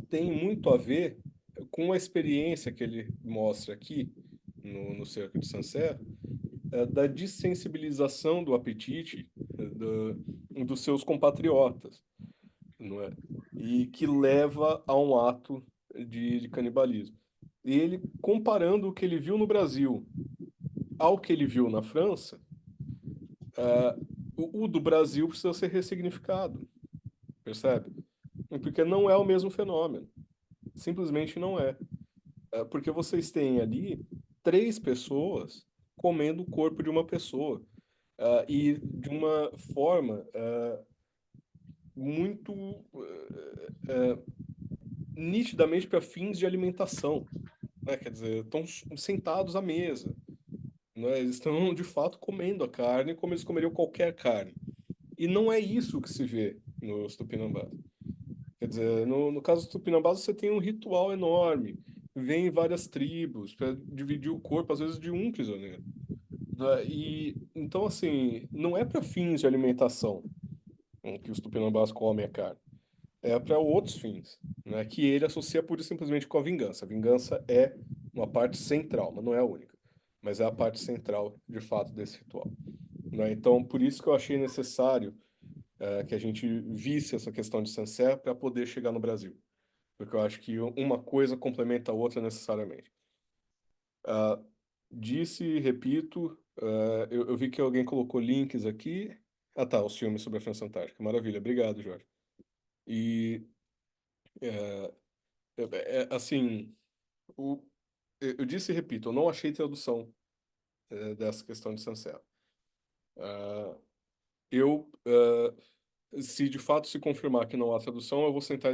tem muito a ver com a experiência que ele mostra aqui no Cerco de Sancerre, da dessensibilização do apetite dos seus compatriotas, não é? E que leva a um ato de canibalismo. E ele, comparando o que ele viu no Brasil ao que ele viu na França, o do Brasil precisa ser ressignificado, percebe? Porque não é o mesmo fenômeno. Simplesmente não é. Porque vocês têm ali 3 pessoas comendo o corpo de uma pessoa. E de uma forma muito nitidamente para fins de alimentação, né? Quer dizer, estão sentados à mesa, né? Eles estão de fato comendo a carne como eles comeriam qualquer carne. E não é isso que se vê nos Tupinambás. Quer dizer, no caso dos Tupinambás, você tem um ritual enorme. Vem várias tribos para dividir o corpo, às vezes, de um prisioneiro. E então, assim, não é para fins de alimentação que os Tupinambás comem a carne. É para outros fins, né? Que ele associa pura e simplesmente com a vingança. A vingança é uma parte central, mas não é a única. Mas é a parte central, de fato, desse ritual, né? Então, por isso que eu achei necessário que a gente visse essa questão de Sancerre para poder chegar no Brasil. Porque eu acho que uma coisa complementa a outra necessariamente. disse e repito, eu vi que alguém colocou links aqui. Ah, tá, os filmes sobre a França Antártica. Maravilha, obrigado, Jorge. E, é, assim, o, eu disse e repito, eu não achei tradução dessa questão de Sancerre. Eu, se de fato se confirmar que não há tradução, eu vou tentar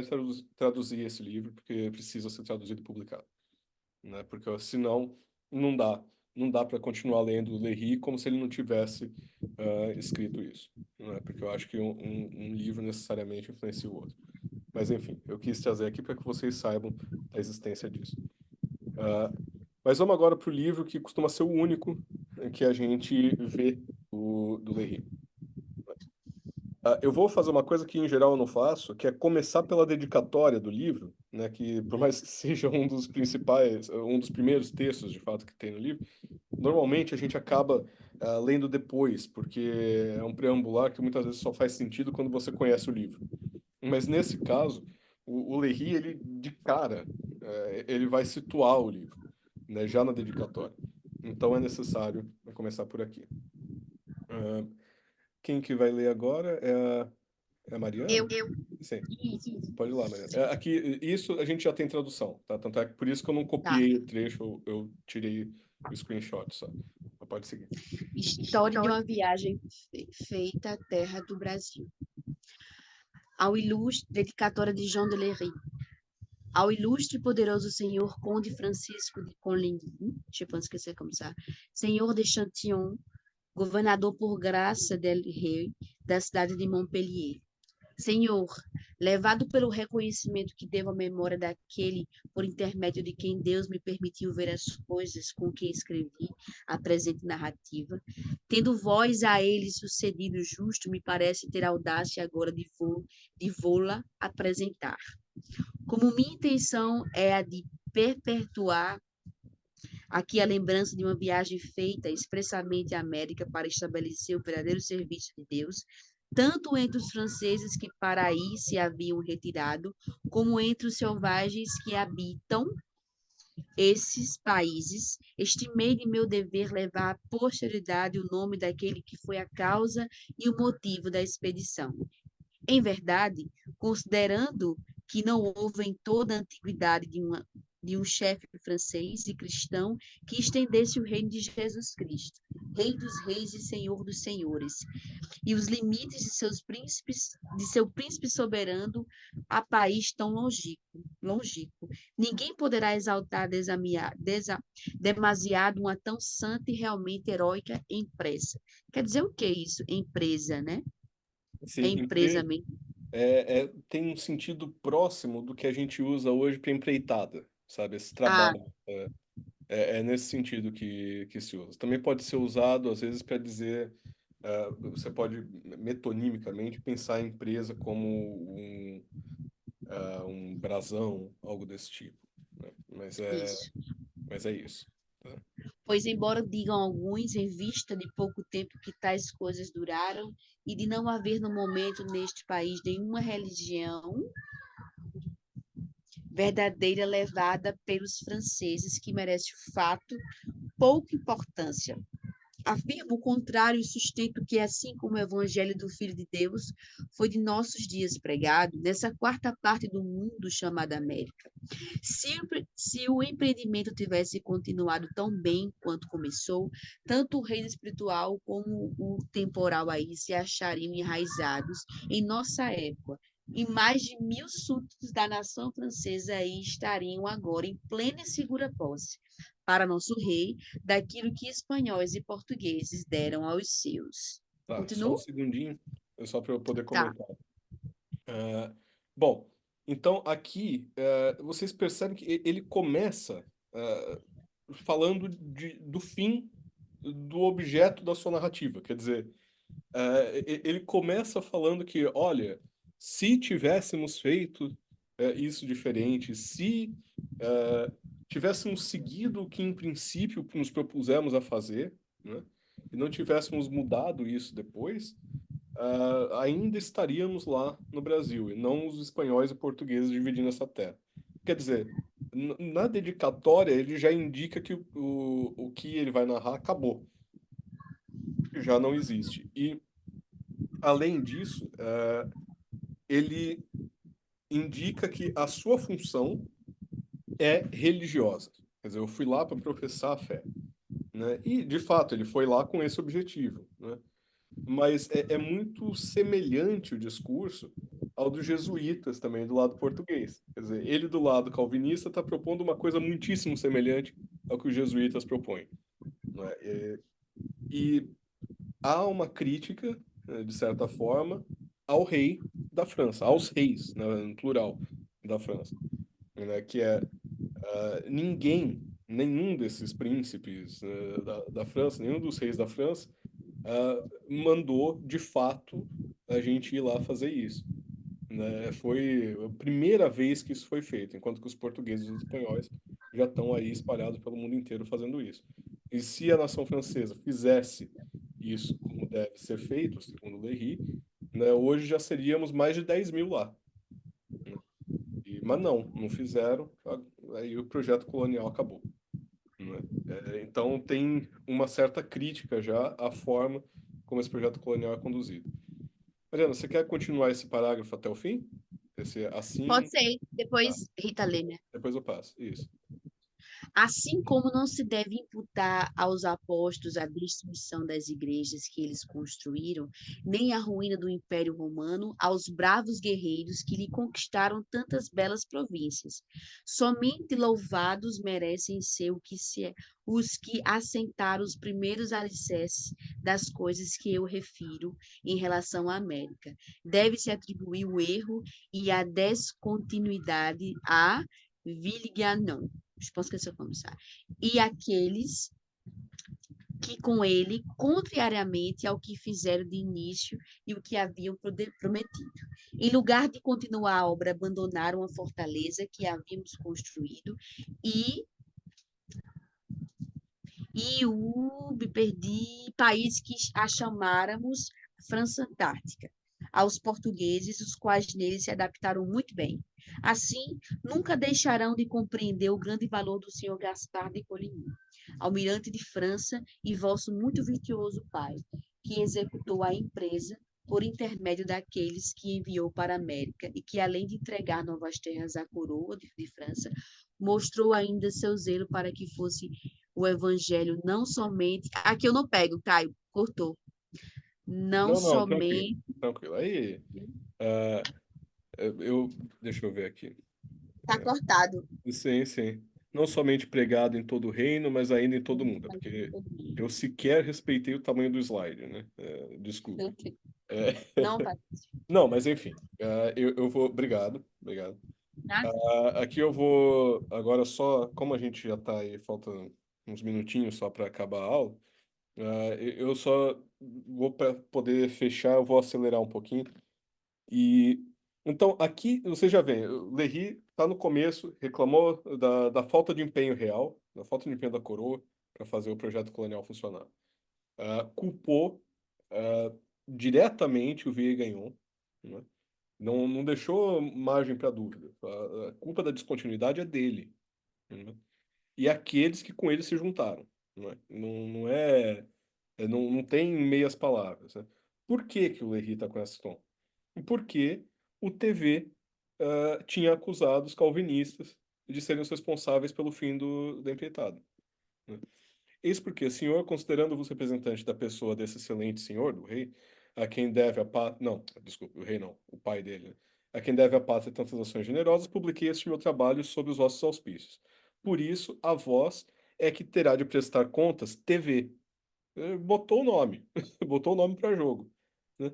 traduzir esse livro, porque precisa ser traduzido e publicado, né? Porque senão não dá, não dá para continuar lendo o Léry como se ele não tivesse escrito isso, né? Porque eu acho que um livro necessariamente influencia o outro. Mas enfim, eu quis trazer aqui para que vocês saibam da existência disso. Mas vamos agora para o livro que costuma ser o único que a gente vê do Léry. Eu vou fazer uma coisa que em geral eu não faço, que é começar pela dedicatória do livro, né, que por mais que seja um dos principais, um dos primeiros textos de fato que tem no livro, normalmente a gente acaba lendo depois, porque é um preambular que muitas vezes só faz sentido quando você conhece o livro. Mas nesse caso, o Léry, ele de cara, ele vai situar o livro, né, já na dedicatória. Então é necessário começar por aqui. Quem que vai ler agora é a Mariana? Eu. Sim, Isso. pode ir lá, Mariana. Aqui, isso a gente já tem tradução, tá? Tanto é que por isso que eu não Tá. copiei o trecho, eu tirei o screenshot só. Mas pode seguir. História de uma viagem feita à terra do Brasil. Ao ilustre, dedicatória de Jean de Léry. Ao ilustre e poderoso senhor Conde Francisco de Coligny, je pense que c'est comme ça, senhor de Châtillon, governador por graça del rei da cidade de Montpellier. Senhor, levado pelo reconhecimento que devo à memória daquele por intermédio de quem Deus me permitiu ver as coisas com que escrevi a presente narrativa, tendo voz a ele sucedido justo, me parece ter audácia agora de vô-la apresentar. Como minha intenção é a de perpetuar aqui a lembrança de uma viagem feita expressamente à América para estabelecer o verdadeiro serviço de Deus, tanto entre os franceses que para aí se haviam retirado, como entre os selvagens que habitam esses países, estimei de meu dever levar à posteridade o nome daquele que foi a causa e o motivo da expedição. Em verdade, considerando que não houve em toda a antiguidade de um chefe francês e cristão que estendesse o reino de Jesus Cristo, Rei dos reis e Senhor dos senhores, e os limites de seu príncipe soberano a país tão longínquo. Ninguém poderá exaltar demasiado uma tão santa e realmente heróica empresa. Quer dizer o que isso? Empresa, né? É Sim, empresa mesmo. tem um sentido próximo do que a gente usa hoje para empreitada, sabe? Esse Ah, trabalho. É nesse sentido que se usa. Também pode ser usado, às vezes, para dizer. Você pode, metonimicamente, pensar a empresa como um brasão, algo desse tipo, né? isso. Mas é isso. Tá? Pois, embora digam alguns, em vista de pouco tempo que tais coisas duraram, e de não haver no momento neste país nenhuma religião verdadeira levada pelos franceses, que merece o fato pouca importância. Afirmo o contrário e sustento que, assim como o Evangelho do Filho de Deus foi de nossos dias pregado, nessa quarta parte do mundo chamada América, se o empreendimento tivesse continuado tão bem quanto começou, tanto o reino espiritual como o temporal aí se achariam enraizados em nossa época, e mais de 1000 súditos da nação francesa aí estariam agora em plena e segura posse, para nosso rei, daquilo que espanhóis e portugueses deram aos seus. Tá, só um Continuo? segundinho, só para eu poder Tá. comentar. Ah, bom, então aqui vocês percebem que ele começa falando do fim do objeto da sua narrativa. Quer dizer, ele começa falando que, olha, se tivéssemos feito isso diferente, se tivéssemos seguido o que em princípio nos propusemos a fazer, né, e não tivéssemos mudado isso depois, ainda estaríamos lá no Brasil, e não os espanhóis e portugueses dividindo essa terra. Quer dizer, na dedicatória ele já indica que o que ele vai narrar acabou, já não existe. E, além disso, ele indica que a sua função é religiosa. Quer dizer, eu fui lá para professar a fé, né? E, de fato, ele foi lá com esse objetivo, né? Mas é muito semelhante o discurso ao dos jesuítas também, do lado português. Quer dizer, ele do lado calvinista está propondo uma coisa muitíssimo semelhante ao que os jesuítas propõem, não é? E há uma crítica, de certa forma, ao rei da França, aos reis, né, no plural, da França, né, que é nenhum desses príncipes da França, nenhum dos reis da França, mandou de fato a gente ir lá fazer isso, né? Foi a primeira vez que isso foi feito, enquanto que os portugueses e os espanhóis já estão aí espalhados pelo mundo inteiro fazendo isso. E se a nação francesa fizesse isso como deve ser feito, segundo Léry, né, hoje já seríamos mais de 10 mil lá. Mas não fizeram, aí o projeto colonial acabou, né? Então tem uma certa crítica já à forma como esse projeto colonial é conduzido. Mariana, você quer continuar esse parágrafo até o fim? Esse assim, Pode ser. tá. Depois, Rita lê, né? Depois eu passo. Isso. Assim como não se deve imputar aos apóstolos a destruição das igrejas que eles construíram, nem a ruína do Império Romano aos bravos guerreiros que lhe conquistaram tantas belas províncias. Somente louvados merecem ser os que assentaram os primeiros alicerces das coisas que eu refiro em relação à América. Deve-se atribuir o erro e a descontinuidade a Villegagnon. Je pense que c'est comme ça. E aqueles que com ele, contrariamente ao que fizeram de início e o que haviam prometido. Em lugar de continuar a obra, abandonaram a fortaleza que havíamos construído me perdi, país que a chamáramos França Antártica, aos portugueses, os quais nele se adaptaram muito bem. Assim, nunca deixarão de compreender o grande valor do senhor Gaspar de Coligny, almirante de França e vosso muito virtuoso pai, que executou a empresa por intermédio daqueles que enviou para a América e que, além de entregar novas terras à coroa de França, mostrou ainda seu zelo para que fosse o evangelho não somente. Aqui eu não pego, Caio, cortou. Não Não, tranquilo, somente. tranquilo. Aí, deixa eu ver aqui. Tá cortado. Sim. Não somente pregado em todo o reino, mas ainda em todo mundo, porque eu sequer respeitei o tamanho do slide, né? Desculpe. Não, pai. Não, mas enfim, eu vou. Obrigado. Nada. Aqui eu vou agora só, como a gente já está aí, falta uns minutinhos só para acabar a aula, eu só vou para poder fechar, eu vou acelerar um pouquinho. E então aqui você já vê, o Léry está no começo, reclamou da falta de empenho real, da falta de empenho da coroa para fazer o projeto colonial funcionar. Culpou diretamente o Vieillagnon, né? Não deixou margem para dúvida. A culpa da descontinuidade é dele, né? E aqueles que com ele se juntaram, né? Não tem meias palavras, né? Por que que o Léry está com esse tom? Porque o TV tinha acusado os calvinistas de serem os responsáveis pelo fim da empreitada, né? Isso porque, senhor, considerando-vos representante da pessoa desse excelente senhor, do rei, a quem deve a pátria. Não, desculpe, o rei não, o pai dele, né? A quem deve a pátria tantas ações generosas, publiquei este meu trabalho sob os vossos auspícios. Por isso, a vós é que terá de prestar contas TV. Botou o nome, botou o nome para jogo, né?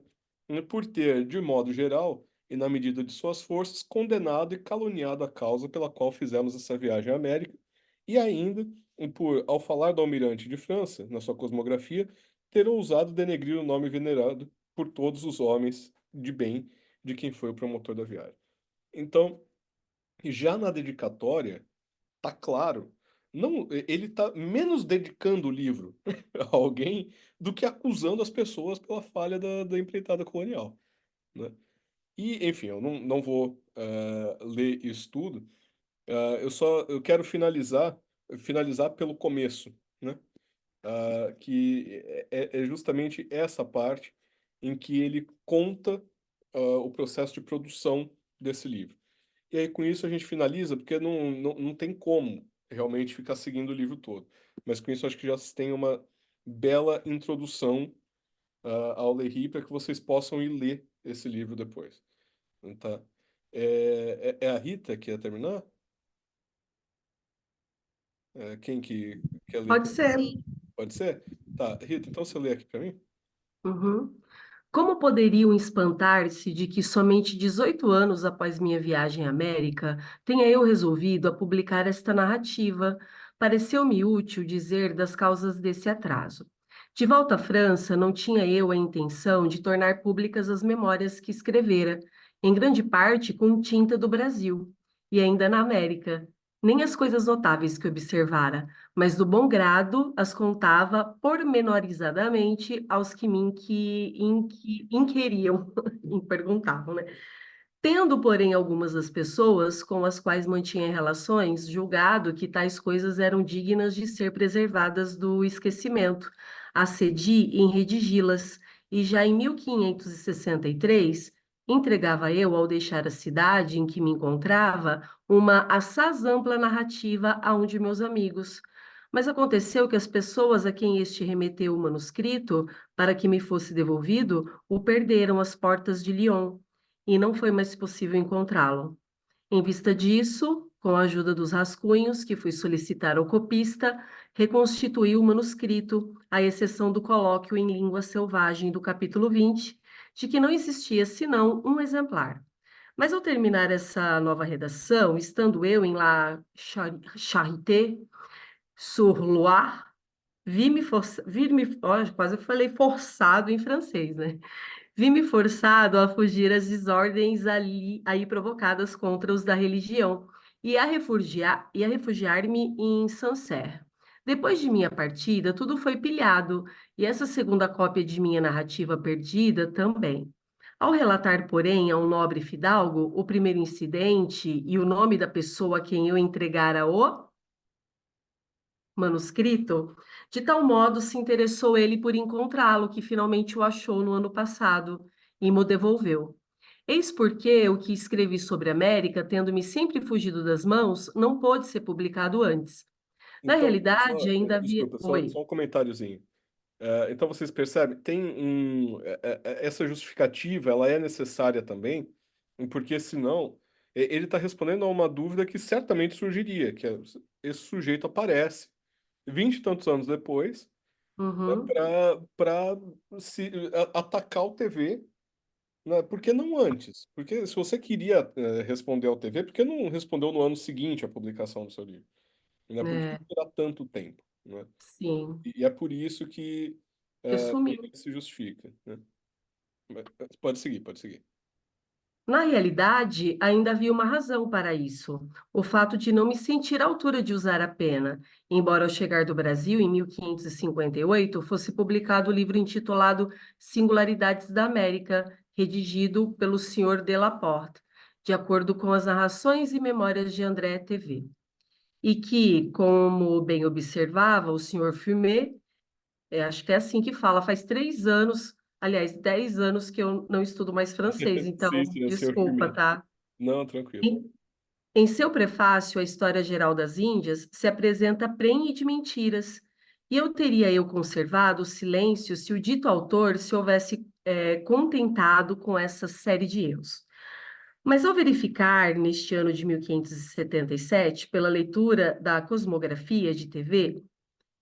Por ter, de modo geral, e na medida de suas forças, condenado e caluniado a causa pela qual fizemos essa viagem à América, e ainda por, ao falar do almirante de França, na sua cosmografia, ter ousado denegrir o nome venerado por todos os homens de bem de quem foi o promotor da viagem. Então, já na dedicatória, tá claro, não, ele tá menos dedicando o livro a alguém do que acusando as pessoas pela falha da empreitada colonial, né? E, enfim, eu não vou ler isso tudo, Eu quero finalizar pelo começo, né? Que é justamente essa parte em que ele conta o processo de produção desse livro. E aí, com isso, a gente finaliza, porque não tem como realmente ficar seguindo o livro todo. Mas com isso, acho que já se tem uma bela introdução ao Lery para que vocês possam ir ler esse livro depois. Tá? É a Rita que ia terminar? Quem que quer ler? Pode ser. Sim. Pode ser? Tá, Rita, então você lê aqui para mim? Uhum. Como poderiam espantar-se de que somente 18 anos após minha viagem à América tenha eu resolvido a publicar esta narrativa? Pareceu-me útil dizer das causas desse atraso. De volta à França, não tinha eu a intenção de tornar públicas as memórias que escrevera, em grande parte com tinta do Brasil, e ainda na América. Nem as coisas notáveis que observara, mas do bom grado as contava pormenorizadamente aos que me inquiriam, me perguntavam, né? Tendo, porém, algumas das pessoas com as quais mantinha relações julgado que tais coisas eram dignas de ser preservadas do esquecimento, acedi em redigi-las, e já em 1563 entregava eu, ao deixar a cidade em que me encontrava, uma assaz ampla narrativa a um de meus amigos. Mas aconteceu que as pessoas a quem este remeteu o manuscrito, para que me fosse devolvido, o perderam às portas de Lyon e não foi mais possível encontrá-lo. Em vista disso, com a ajuda dos rascunhos que fui solicitar ao copista, reconstituí o manuscrito, à exceção do colóquio em língua selvagem do capítulo 20, de que não existia senão um exemplar. Mas ao terminar essa nova redação, estando eu em La Charité sur Loire, quase eu falei forçado em francês, né? Vi-me forçado a fugir às desordens aí provocadas contra os da religião e a refugiar-me em Sancerre. Depois de minha partida, tudo foi pilhado, e essa segunda cópia de minha narrativa perdida também. Ao relatar, porém, a um nobre fidalgo o primeiro incidente e o nome da pessoa a quem eu entregara o manuscrito, de tal modo se interessou ele por encontrá-lo, que finalmente o achou no ano passado e mo devolveu. Eis porque o que escrevi sobre a América, tendo-me sempre fugido das mãos, não pôde ser publicado antes. Na Então, realidade, ainda havia. desculpa, Oi. só um comentáriozinho. Então vocês percebem, essa justificativa, ela é necessária também, porque senão ele está respondendo a uma dúvida que certamente surgiria, que é, esse sujeito aparece 20 e tantos anos depois, né, Uhum, para atacar o TV, né? Por que não antes? Porque se você queria responder ao TV, por que não respondeu no ano seguinte à publicação do seu livro? Né? Por que é, esperar tanto tempo? Né? sim. E é por isso que Que ele sumiu. se justifica, né? Pode seguir, pode seguir. Na realidade, ainda havia uma razão para isso: o fato de não me sentir à altura de usar a pena, embora ao chegar do Brasil em 1558 fosse publicado o livro intitulado Singularidades da América, redigido pelo Sr. de Laporte, de acordo com as narrações e memórias de André TV, e que, como bem observava o Sr. Fumet, acho que é assim que fala, faz 3 anos, aliás, 10 anos que eu não estudo mais francês, Sim, então, sim, é o senhor desculpa, Firmino. tá? Não, tranquilo. Em seu prefácio, a História Geral das Índias se apresenta prenhe de mentiras, e eu teria conservado o silêncio se o dito autor se houvesse contentado com essa série de erros. Mas ao verificar, neste ano de 1577, pela leitura da Cosmografia de TV,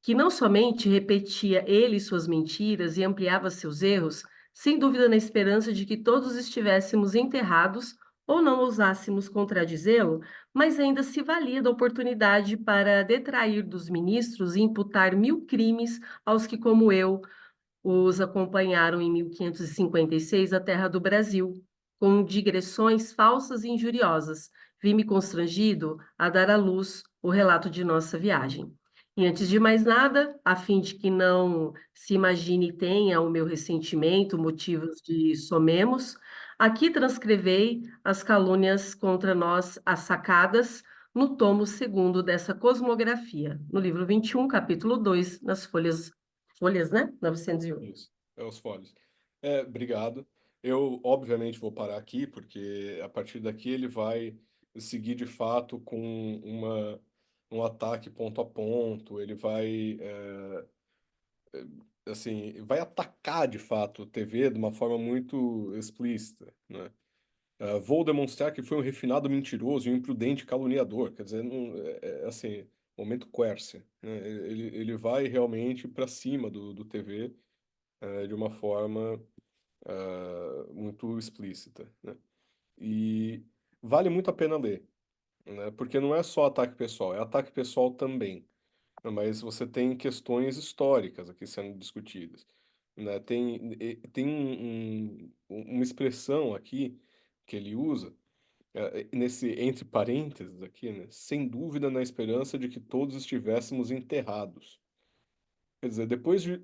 que não somente repetia ele suas mentiras e ampliava seus erros, sem dúvida na esperança de que todos estivéssemos enterrados ou não ousássemos contradizê-lo, mas ainda se valia da oportunidade para detrair dos ministros e imputar 1000 crimes aos que, como eu, os acompanharam em 1556 à terra do Brasil, com digressões falsas e injuriosas. Vi-me constrangido a dar à luz o relato de nossa viagem. E antes de mais nada, a fim de que não se imagine e tenha o meu ressentimento motivos de somemos, aqui transcrevei as calúnias contra nós assacadas no tomo 2º dessa cosmografia, no livro 21, capítulo 2, nas folhas, né? 908. Isso, é os folhos. Obrigado. Eu, obviamente, vou parar aqui, porque a partir daqui ele vai seguir de fato com um ataque ponto a ponto, ele vai, assim, vai atacar de fato o TV de uma forma muito explícita, né? Vou demonstrar que foi um refinado mentiroso e um imprudente caluniador. Quer dizer, não, assim, momento Quercia, né? Ele vai realmente para cima do TV, de uma forma muito explícita, né? E vale muito a pena ler, né? Porque não é só ataque pessoal, é ataque pessoal também, né? Mas você tem questões históricas aqui sendo discutidas, né? Tem uma expressão aqui que ele usa, nesse entre parênteses aqui, né? Sem dúvida, na esperança de que todos estivéssemos enterrados. Quer dizer, depois de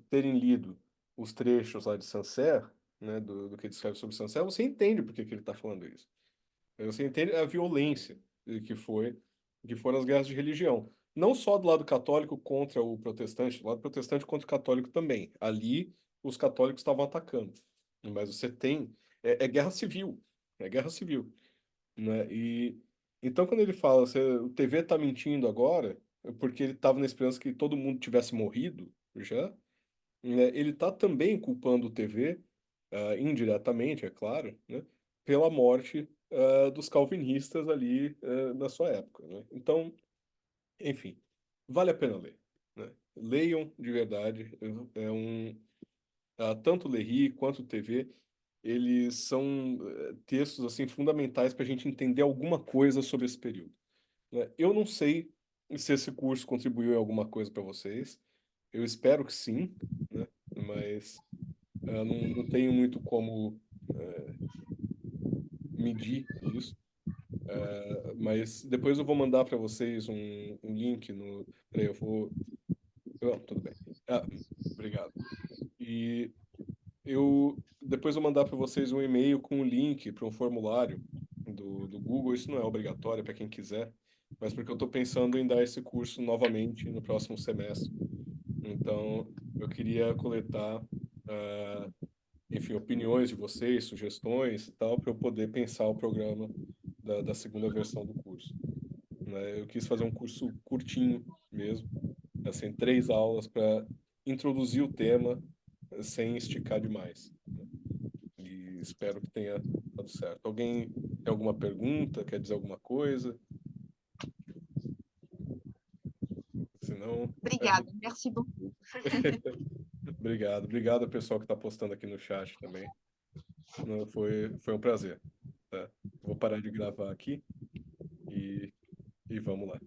terem lido os trechos lá de Sancerre, né, do que descreve sobre Sancerre, você entende por que que ele está falando isso. Você entende a violência que foram as guerras de religião. Não só do lado católico contra o protestante, do lado protestante contra o católico também. Ali, os católicos estavam atacando. Mas você tem... É guerra civil. É guerra civil, né? E então quando ele fala, o TV está mentindo agora, porque ele estava na esperança que todo mundo tivesse morrido já, né? Ele está também culpando o TV, indiretamente, é claro, né? Pela morte dos calvinistas ali na sua época, né? Então, enfim, vale a pena ler, né? Leiam de verdade. Tanto o Léry quanto o TV, eles são textos assim fundamentais para a gente entender alguma coisa sobre esse período, né? Eu não sei se esse curso contribuiu em alguma coisa para vocês. Eu espero que sim, né? Mas não tenho muito como medir isso. Mas depois eu vou mandar para vocês um link no. Peraí, eu vou. Tudo bem. Ah, obrigado. E eu depois eu vou mandar para vocês um e-mail com um link para um formulário do Google. Isso não é obrigatório para quem quiser, mas porque eu estou pensando em dar esse curso novamente no próximo semestre. Então, eu queria coletar, ah, enfim, opiniões de vocês, sugestões e tal, para eu poder pensar o programa da segunda versão do curso, né? Eu quis fazer um curso curtinho mesmo, assim, 3 aulas para introduzir o tema sem esticar demais, né? E espero que tenha dado certo. Alguém tem alguma pergunta? Quer dizer alguma coisa? Se não, a Obrigada, gente... merci beaucoup. Obrigado. Obrigado ao pessoal que está postando aqui no chat também. Não, foi um prazer, tá? Vou parar de gravar aqui e vamos lá.